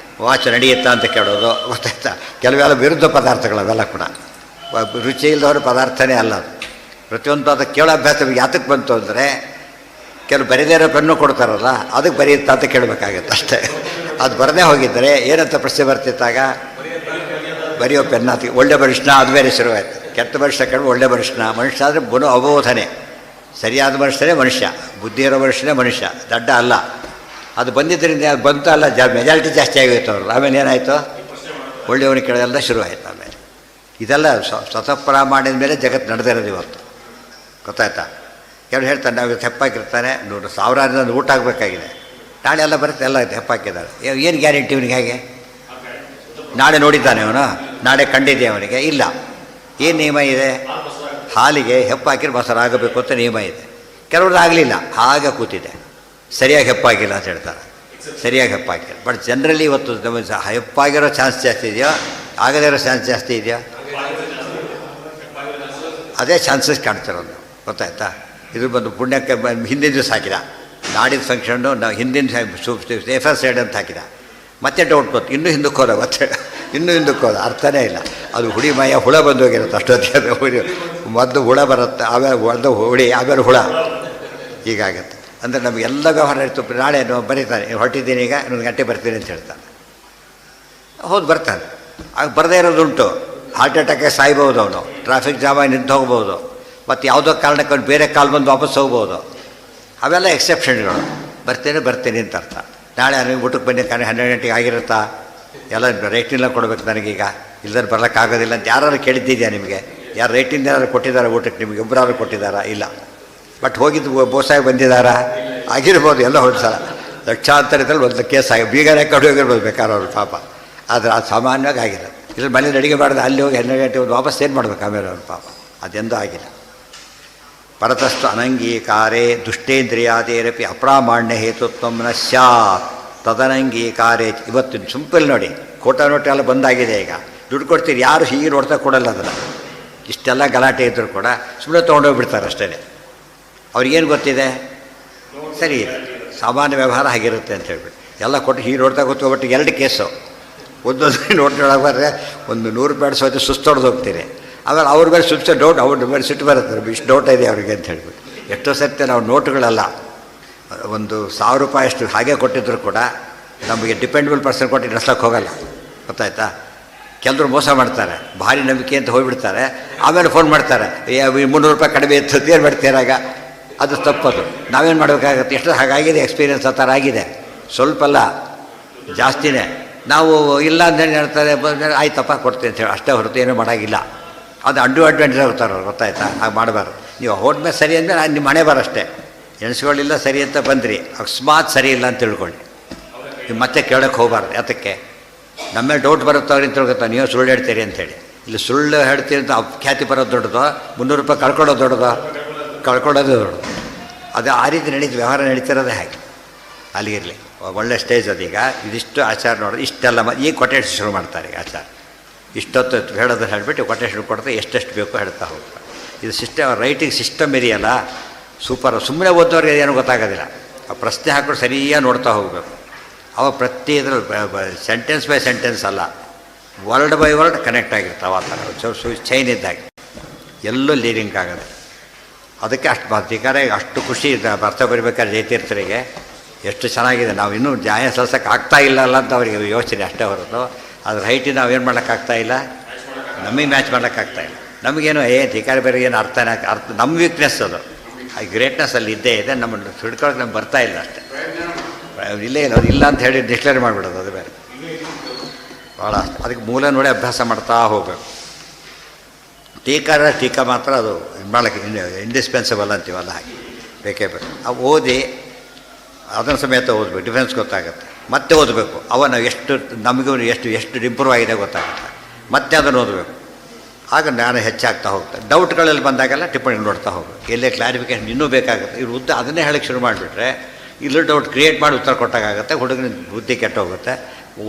ವಾಚ್ ನಡೆಯುತ್ತಾ ಅಂತ ಕೇಳೋದು ಗೊತ್ತಾಯ್ತಾ. ಕೆಲವೆಲ್ಲ ವಿರುದ್ಧ ಪದಾರ್ಥಗಳು ಅವೆಲ್ಲ ಕೂಡ ರುಚಿ ಇಲ್ಲದವ್ರ ಪದಾರ್ಥನೇ ಅಲ್ಲ ಅದು. ಪ್ರತಿಯೊಂದು ಅದಕ್ಕೆ ಕೇಳೋ ಅಭ್ಯಾಸ ಯಾತಕ್ಕೆ ಬಂತು ಅಂದರೆ ಕೆಲವು ಬರೀದೇ ಇರೋ ಪೆನ್ನು ಕೊಡ್ತಾರಲ್ಲ ಅದಕ್ಕೆ ಬರೆಯುತ್ತಾ ಅಂತ ಕೇಳಬೇಕಾಗತ್ತೆ ಅಷ್ಟೇ. ಅದು ಬರದೇ ಹೋಗಿದ್ದರೆ ಏನಂತ ಪ್ರಶ್ನೆ ಬರ್ತಿತ್ತಾಗ ಬರೆಯೋ ಪೆನ್ನಾತಿ ಒಳ್ಳೆ ಬರಿಷ್ಣ ಅದು ಬೇರೆ ಶುರುವಾಯಿತು. ಕೆಟ್ಟ ಬರಿಷ್ಣ ಕೇಳಿ ಒಳ್ಳೆ ಬರಿಷ್ಣ. ಮನುಷ್ಯ ಆದರೆ ಅಬೋಧನೆ, ಸರಿಯಾದ ಮನುಷ್ಯನೇ ಮನುಷ್ಯ, ಬುದ್ಧಿ ಇರೋ ಮನುಷ್ಯನೇ ಮನುಷ್ಯ, ದಡ್ಡ ಅಲ್ಲ. ಅದು ಬಂದಿದ್ದರಿಂದ ಅದು ಬಂತು ಅಲ್ಲ, ಮೆಜಾರಿಟಿ ಜಾಸ್ತಿ ಆಗೋಯ್ತು ಅವ್ರು. ಆಮೇಲೆ ಏನಾಯಿತು, ಒಳ್ಳೆಯವನಿಗೆ ಕೇಳೋದೆಲ್ಲ ಶುರುವಾಯಿತು. ಆಮೇಲೆ ಇದೆಲ್ಲ ಸ್ವತಃಪರ ಮಾಡಿದ ಮೇಲೆ ಜಗತ್ತು ನಡೆದಿರೋದು ಇವತ್ತು, ಗೊತ್ತಾಯ್ತಾ. ಕೆಲವು ಹೇಳ್ತಾರೆ ನಾವು ಇವತ್ತು ಹೆಪ್ಪಾಕಿರ್ತಾನೆ, 100,000 ಊಟ ಆಗಬೇಕಾಗಿದೆ, ನಾಳೆ ಎಲ್ಲ ಬರುತ್ತೆ, ಎಲ್ಲ ಹೆಪ್ಪಾಕಿದ್ದಾರೆ. ಏನು ಗ್ಯಾರಂಟಿ ಇವನಿಗೆ? ಹೇಗೆ ನಾಳೆ ನೋಡಿದ್ದಾನೆ ಅವನು, ನಾಳೆ ಕಂಡಿದ್ದೆ ಅವನಿಗೆ? ಇಲ್ಲ. ಏನು ನಿಯಮ ಇದೆ? ಹಾಲಿಗೆ ಹೆಪ್ಪಾಕಿರೋ ಮೊಸರು ಆಗಬೇಕು ಅಂತ ನಿಯಮ ಇದೆ. ಕೆಲವ್ರದ್ದು ಆಗಲಿಲ್ಲ, ಹಾಗೆ ಕೂತಿದೆ, ಸರಿಯಾಗಿ ಹೆಪ್ಪಾಗಿಲ್ಲ ಅಂತ ಹೇಳ್ತಾರೆ. ಸರಿಯಾಗಿ ಹೆಪ್ಪಾಗಿಲ್ಲ. ಬಟ್ ಜನರಲಿ ಇವತ್ತು ಹೆಪ್ಪಾಗಿರೋ ಚಾನ್ಸ್ ಜಾಸ್ತಿ ಇದೆಯೋ, ಆಗದೇ ಇರೋ ಚಾನ್ಸ್ ಜಾಸ್ತಿ ಇದೆಯೋ? ಅದೇ ಚಾನ್ಸಸ್ ಕಾಣ್ತಿರೋದು, ಗೊತ್ತಾಯ್ತಾ. ಇದು ಬಂದು ಪುಣ್ಯಕ್ಕೆ ಹಿಂದಿನ ದಿವಸ ಹಾಕಿದ, ನಾಡಿದ ಫಂಕ್ಷನ್ನು ನಾವು ಹಿಂದಿನ ಸೇಫರ್ ಸೈಡ್ ಅಂತ ಹಾಕಿದ. ಮತ್ತೆ ಡೌಟ್ ಬಂತು, ಇನ್ನೂ ಹಿಂದಕ್ಕೆ ಹೋದ, ಮತ್ತೆ ಇನ್ನೂ ಹಿಂದಕ್ಕೆ ಹೋದ, ಅರ್ಥನೇ ಇಲ್ಲ. ಅದು ಹುಳಿ ಮಯ ಹುಳ ಬಂದು ಹೋಗಿರುತ್ತೆ ಅಷ್ಟೊತ್ತಿಗೆ. ಹುಳಿ ಮೊದಲು ಹುಳ ಬರುತ್ತೆ, ಆಮೇಲೆ ಒಂದು ಹುಳಿ, ಆಮೇಲೆ ಹುಳ, ಹೀಗಾಗತ್ತೆ. ಅಂದರೆ ನಮಗೆಲ್ಲ ವ್ಯವಹಾರ ಇತ್ತು. ನಾಳೆ ಬರೀತಾನೆ, ಹೊರಟಿದ್ದೀನಿ ಈಗ, 1 ಗಂಟೆ ಬರ್ತೀನಿ ಅಂತ ಹೇಳ್ತಾನೆ. ಹೌದು ಬರ್ತಾನೆ. ಆಗ ಬರದೇ ಇರೋದುಂಟು. ಹಾರ್ಟ್ ಅಟ್ಯಾಕೆ ಸಾಯ್ಬೋದು ಅವನು, ಟ್ರಾಫಿಕ್ ಜಾಮ್ ಆಗಿ ನಿಂತು ಹೋಗ್ಬೋದು, ಮತ್ತು ಯಾವುದೋ ಕಾರಣಕ್ಕೆ ಅವ್ನು ಬೇರೆ ಕಾಲ್ ಬಂದು ವಾಪಸ್ ಹೋಗ್ಬೋದು. ಅವೆಲ್ಲ ಎಕ್ಸೆಪ್ಷನ್ಗಳು. ಬರ್ತೀನಿ ಅಂತ ಅರ್ಥ. ನಾಳೆ ನನಗೆ ಊಟಕ್ಕೆ ಬನ್ನಿ, 12 ಗಂಟೆಗೆ ಆಗಿರುತ್ತಾ, ಎಲ್ಲ ರೇಟಿನೆಲ್ಲ ಕೊಡಬೇಕು ನನಗೀಗ, ಇಲ್ಲದ್ರೆ ಬರ್ಲಿಕ್ಕಾಗೋದಿಲ್ಲ ಅಂತ ಯಾರು ಕೇಳಿದ್ದಿದೆಯಾ ನಿಮಗೆ? ಯಾರು ರೇಟಿಂದ ಯಾರು ಕೊಟ್ಟಿದ್ದಾರೆ ಊಟಕ್ಕೆ ನಿಮಗೆ? ಒಬ್ಬರಾದ್ರು ಕೊಟ್ಟಿದ್ದಾರಾ? ಇಲ್ಲ. ಬಟ್ ಹೋಗಿದ್ದು ಬೋಸಾಗಿ ಬಂದಿದ್ದಾರಾ? ಆಗಿರ್ಬೋದು, ಎಲ್ಲ ಒಂದು ಸಲ ಲಕ್ಷಾಂತರದಲ್ಲಿ ಒಂದು ಕೇಸ್ ಆಗಿ ಬೀಗನೇ ಕಡೆ ಹೋಗಿರ್ಬೋದು ಬೇಕಾದ್ರೆ ಅವ್ರು ಪಾಪ. ಆದರೆ ಅದು ಸಾಮಾನ್ಯವಾಗಿ ಆಗಿಲ್ಲ. ಇದ್ರ ಮನೇಲಿ ಅಡುಗೆ ಮಾಡಿದ್ರೆ ಅಲ್ಲಿ ಹೋಗಿ 12 ಗಂಟೆ ಒಂದು ವಾಪಸ್ ಏನು ಮಾಡ್ಬೇಕು ಆಮೇಲೆ ಅವ್ರು ಪಾಪ? ಅದೆಂದೂ ಆಗಿಲ್ಲ. ಪರತಸ್ತು ಅನಂಗೀಕಾರೇ ದುಷ್ಟೇಂದ್ರಿಯಾದೇರಪಿ ಅಪ್ರಾಮಾಣ್ಯ ಹೇತುತ್ವ ನ ಸ್ಯಾತ್ ತದನಂಗೀಕಾರೇ. ಇವತ್ತು ಸಿಂಪಲ್ ನೋಡಿ, ಕೋಟಾ ನೋಟು ಎಲ್ಲ ಬಂದಾಗಿದೆ. ಈಗ ದುಡ್ಡು ಕೊಡ್ತೀರಿ, ಯಾರು ಹೀಗೆ ನೋಡ್ತಾ ಕೊಡಲ್ಲ ಅದನ್ನು. ಇಷ್ಟೆಲ್ಲ ಗಲಾಟೆ ಇದ್ದರೂ ಕೂಡ ಸುಮ್ಮನೆ ತೊಗೊಂಡೋಗ್ಬಿಡ್ತಾರೆ ಅಷ್ಟೇ. ಅವ್ರಿಗೇನು ಗೊತ್ತಿದೆ? ಸರಿ, ಸಾಮಾನ್ಯ ವ್ಯವಹಾರ ಆಗಿರುತ್ತೆ ಅಂತ ಹೇಳ್ಬಿಟ್ಟು ಎಲ್ಲ ಕೊಟ್ಟು ಹೀಗೆ ನೋಡ್ತಾ ಕೂತ್ಕೊಬಿಟ್ಟು 2 ಕೇಸು ಒಂದೊಂದು ನೋಡ್ಕೊಳಗೆ ಬರ್ರೆ ಒಂದು 100 ರೂಪಾಯಿ ಸೋತಿ ಸುಸ್ತೊಡ್ದು ಹೋಗ್ತೀರಿ. ಆಮೇಲೆ ಅವ್ರ ಮೇಲೆ ಸುತ್ತ ಡೌಟ್, ಅವ್ರ ಮೇಲೆ ಸಿಟ್ಟು ಬರುತ್ತೆ, ಇಷ್ಟು ಡೌಟ್ ಇದೆ ಅವ್ರಿಗೆ ಅಂತ ಹೇಳ್ಬಿಟ್ಟು. ಎಷ್ಟೋ ಸರ್ತಿ ನಾವು ನೋಟುಗಳೆಲ್ಲ ಒಂದು 1000 ರೂಪಾಯಿ ಅಷ್ಟು ಹಾಗೆ ಕೊಟ್ಟಿದ್ರು ಕೂಡ ನಮಗೆ ಡಿಪೆಂಡಬಲ್ ಪರ್ಸನ್ ಕೊಟ್ಟು ನಡೆಸೋಕ್ಕೆ ಹೋಗಲ್ಲ, ಗೊತ್ತಾಯ್ತಾ. ಕೆಲವರು ಮೋಸ ಮಾಡ್ತಾರೆ, ಭಾರಿ ನಂಬಿಕೆ ಅಂತ ಹೋಗಿಬಿಡ್ತಾರೆ. ಆಮೇಲೆ ಫೋನ್ ಮಾಡ್ತಾರೆ, 300 ರೂಪಾಯಿ ಕಡಿಮೆ ಇತ್ತು, ಏನು ಮಾಡ್ತೀರಾಗ? ಅದು ತಪ್ಪದು. ನಾವೇನು ಮಾಡಬೇಕಾಗತ್ತೆ? ಎಷ್ಟು ಹಾಗಾಗಿದೆ, ಎಕ್ಸ್ಪೀರಿಯನ್ಸ್ ಆ ಥರ ಆಗಿದೆ. ಸ್ವಲ್ಪ ಅಲ್ಲ, ಜಾಸ್ತಿನೇ. ನಾವು ಇಲ್ಲ ಅಂತೇಳಿ ಹೇಳ್ತಾರೆ, ಆಯ್ತಪ್ಪ ಕೊಡ್ತೀನಿ ಅಂತೇಳಿ ಅಷ್ಟೇ ಹೊರತು ಏನೂ ಮಾಡೋಂಗಿಲ್ಲ. ಅದು ಅಡ್ವಾಂಟೇಜ್ ಹೋಗ್ತಾರೆ ಅವ್ರು, ಗೊತ್ತಾಯ್ತಾ. ಹಾಗೆ ಮಾಡಬಾರ್ದು. ನೀವು ಹೋದ್ಮೇಲೆ ಸರಿ ಅಂದರೆ ನಿಮ್ಮ ಮನೆ ಬರಷ್ಟೇ, ಎಣಿಸ್ಕೊಳ್ಳಿಲ್ಲ ಸರಿ ಅಂತ ಬಂದ್ರಿ, ಅಕಸ್ಮಾತ್ ಸರಿ ಇಲ್ಲ ಅಂತ ತಿಳ್ಕೊಳ್ಳಿ, ನೀವು ಮತ್ತೆ ಕೇಳೋಕ್ಕೆ ಹೋಗಬಾರ್ದು. ಯಾತಕ್ಕೆ? ನಮ್ಮ ಮೇಲೆ ಡೌಟ್ ಬರುತ್ತೆ ಅವ್ರಿಗೆ ತಿಳ್ಕೊತಾ, ನೀವು ಸುಳ್ಳು ಹೇಳ್ತೀರಿ ಅಂತೇಳಿ. ಇಲ್ಲಿ ಸುಳ್ಳು ಹೇಳ್ತೀರಿ ಅಂತ ಅಖ್ಯಾತಿ ಬರೋದು ದೊಡ್ಡದು, 300 ರೂಪಾಯಿ ಕಳ್ಕೊಳ್ಳೋದು ದೊಡ್ಡದು, ಕಳ್ಕೊಳ್ಳೋದು ದೊಡ್ಡದು. ಅದು ಆ ರೀತಿ ವ್ಯವಹಾರ ನಡೀತಿರೋದೇ ಹಾಗೆ. ಅಲ್ಲಿಗಿರಲಿ, ಒಳ್ಳೆ ಸ್ಟೇಜ್ ಅದೀಗ. ಇದಿಷ್ಟು ಆಚಾರ ನೋಡಿದ್ರೆ ಇಷ್ಟೆಲ್ಲ ಈಗ ಕೊಟೇಶನ್ ಶುರು ಮಾಡ್ತಾರೆ. ಈಗ ಆಚಾರ ಇಷ್ಟೊತ್ತು ಹೇಳೋದು ಹೇಳಿಬಿಟ್ಟು ಕೊಟೇಶನ್ ಕೊಡ್ತಾರೆ, ಎಷ್ಟೆಷ್ಟು ಬೇಕೋ ಹೇಳ್ತಾ ಹೋಗ್ತಾರೆ. ಇದು ಸಿಸ್ಟಮ್, ರೈಟಿಂಗ್ ಸಿಸ್ಟಮ್ ಇದೆಯಲ್ಲ ಸೂಪರ್. ಸುಮ್ಮನೆ ಓದೋರಿಗೆ ಏನೂ ಗೊತ್ತಾಗೋದಿಲ್ಲ. ಆ ಪ್ರಶ್ನೆ ಹಾಕೊಂಡು ಸರಿಯಾಗಿ ನೋಡ್ತಾ ಹೋಗಬೇಕು. ಅವಾಗ ಪ್ರತಿ ಇದ್ರಲ್ಲಿ ಸೆಂಟೆನ್ಸ್ ಬೈ ಸೆಂಟೆನ್ಸ್ ಅಲ್ಲ, ವರ್ಡ್ ಬೈ ವರ್ಡ್ ಕನೆಕ್ಟ್ ಆಗಿರ್ತಾವೆ. ಆ ಥರ ಚೈನ್ ಇದ್ದಾಗ ಎಲ್ಲೂ ಲೀರಿಂಗ್ ಆಗೋದು. ಅದಕ್ಕೆ ಅಷ್ಟು ಬೇಕಾದ್ರೆ ಅಷ್ಟು ಖುಷಿ ಇದೆ ಬರ್ತ ಬರಿಬೇಕಾದ್ರೆ ಜಯತೀರ್ಥರಿಗೆ. ಎಷ್ಟು ಚೆನ್ನಾಗಿದೆ. ನಾವು ಇನ್ನೂ ನ್ಯಾಯ ಸಲ್ಸಕ್ಕೆ ಆಗ್ತಾಯಿಲ್ಲ ಅಲ್ಲ ಅಂತ ಅವರಿಗೆ ಯೋಚನೆ ಅಷ್ಟೇ ಹೊರತು, ಅದ್ರ ಹೈಟಿಗೆ ನಾವೇನು ಮಾಡೋಕ್ಕಾಗ್ತಾಯಿಲ್ಲ, ನಮಗೆ ಮ್ಯಾಚ್ ಮಾಡೋಕ್ಕಾಗ್ತಾಯಿಲ್ಲ. ನಮಗೇನು ಧಿಕಾರ ಬೇರೆ ಏನು ಅರ್ಥ ನಮ್ಮ ವೀಕ್ನೆಸ್ ಅದು. ಆ ಗ್ರೇಟ್ನೆಸ್ ಅಲ್ಲಿ ಇದ್ದೇ ಇದೆ, ನಮ್ಮನ್ನು ಹಿಡ್ಕೊಳ್ಳೋಕೆ ನಮ್ಗೆ ಬರ್ತಾಯಿಲ್ಲ ಅಷ್ಟೇ. ಇಲ್ಲೇ ಇಲ್ಲ, ಅದು ಇಲ್ಲ ಅಂತ ಹೇಳಿ ಡಿಕ್ಲೇರ್ ಮಾಡಿಬಿಡೋದು, ಅದು ಬೇರೆ ಭಾಳ. ಅದಕ್ಕೆ ಮೂಲ ನೋಡಿ ಅಭ್ಯಾಸ ಮಾಡ್ತಾ ಹೋಗಬೇಕು. ಟೀಕಾ ಮಾತ್ರ ಅದು ಮಾಡೋಕ್ಕೆ ಇಂಡಿಸ್ಪೆನ್ಸಿಬಲ್ ಅಂತೀವಲ್ಲ, ಹಾಗೆ ಬೇಕೇ ಬೇಕು. ಅವು ಓದಿ ಅದನ್ನು ಸಮೇತ ಓದಬೇಕು, ಡಿಫ್ರೆನ್ಸ್ ಗೊತ್ತಾಗುತ್ತೆ. ಮತ್ತೆ ಓದಬೇಕು, ಅವನು ಎಷ್ಟು ನಮಗೂ ಎಷ್ಟು ಇಂಪ್ರೂವ್ ಆಗಿದೆ ಗೊತ್ತಾಗುತ್ತೆ. ಮತ್ತೆ ಅದನ್ನು ಓದಬೇಕು, ಆಗ ಜ್ಞಾನ ಹೆಚ್ಚಾಗ್ತಾ ಹೋಗ್ತದೆ. ಡೌಟ್ಗಳಲ್ಲಿ ಬಂದಾಗೆಲ್ಲ ಟಿಪ್ಪಣಿ ನೋಡ್ತಾ ಹೋಗಬೇಕು, ಎಲ್ಲೇ ಕ್ಲಾರಿಫಿಕೇಷನ್ ಇನ್ನೂ ಬೇಕಾಗುತ್ತೆ. ಇವ್ರು ಉದ್ದ ಅದನ್ನೇ ಹೇಳಕ್ಕೆ ಶುರು ಮಾಡಿಬಿಟ್ರೆ ಇಲ್ಲೂ ಡೌಟ್ ಕ್ರಿಯೇಟ್ ಮಾಡಿ ಉತ್ತರ ಕೊಟ್ಟಾಗುತ್ತೆ. ಹುಡುಗನ ಬುದ್ಧಿ ಕೆಟ್ಟೋಗುತ್ತೆ,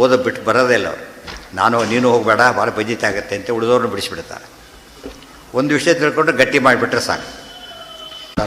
ಓದೋ ಬಿಟ್ಟು ಬರೋದೇ ಇಲ್ಲ ಅವರು. ನೀನು ಹೋಗಬೇಡ, ಭಾಳ ಬಜಿತಾಗುತ್ತೆ ಅಂತ ಉಳಿದವ್ರನ್ನ ಬಿಡಿಸಿಬಿಡ್ತಾರೆ. ಒಂದು ವಿಷಯ ತಿಳ್ಕೊಂಡ್ರೆ ಗಟ್ಟಿ ಮಾಡಿಬಿಟ್ರೆ ಸಾಕು.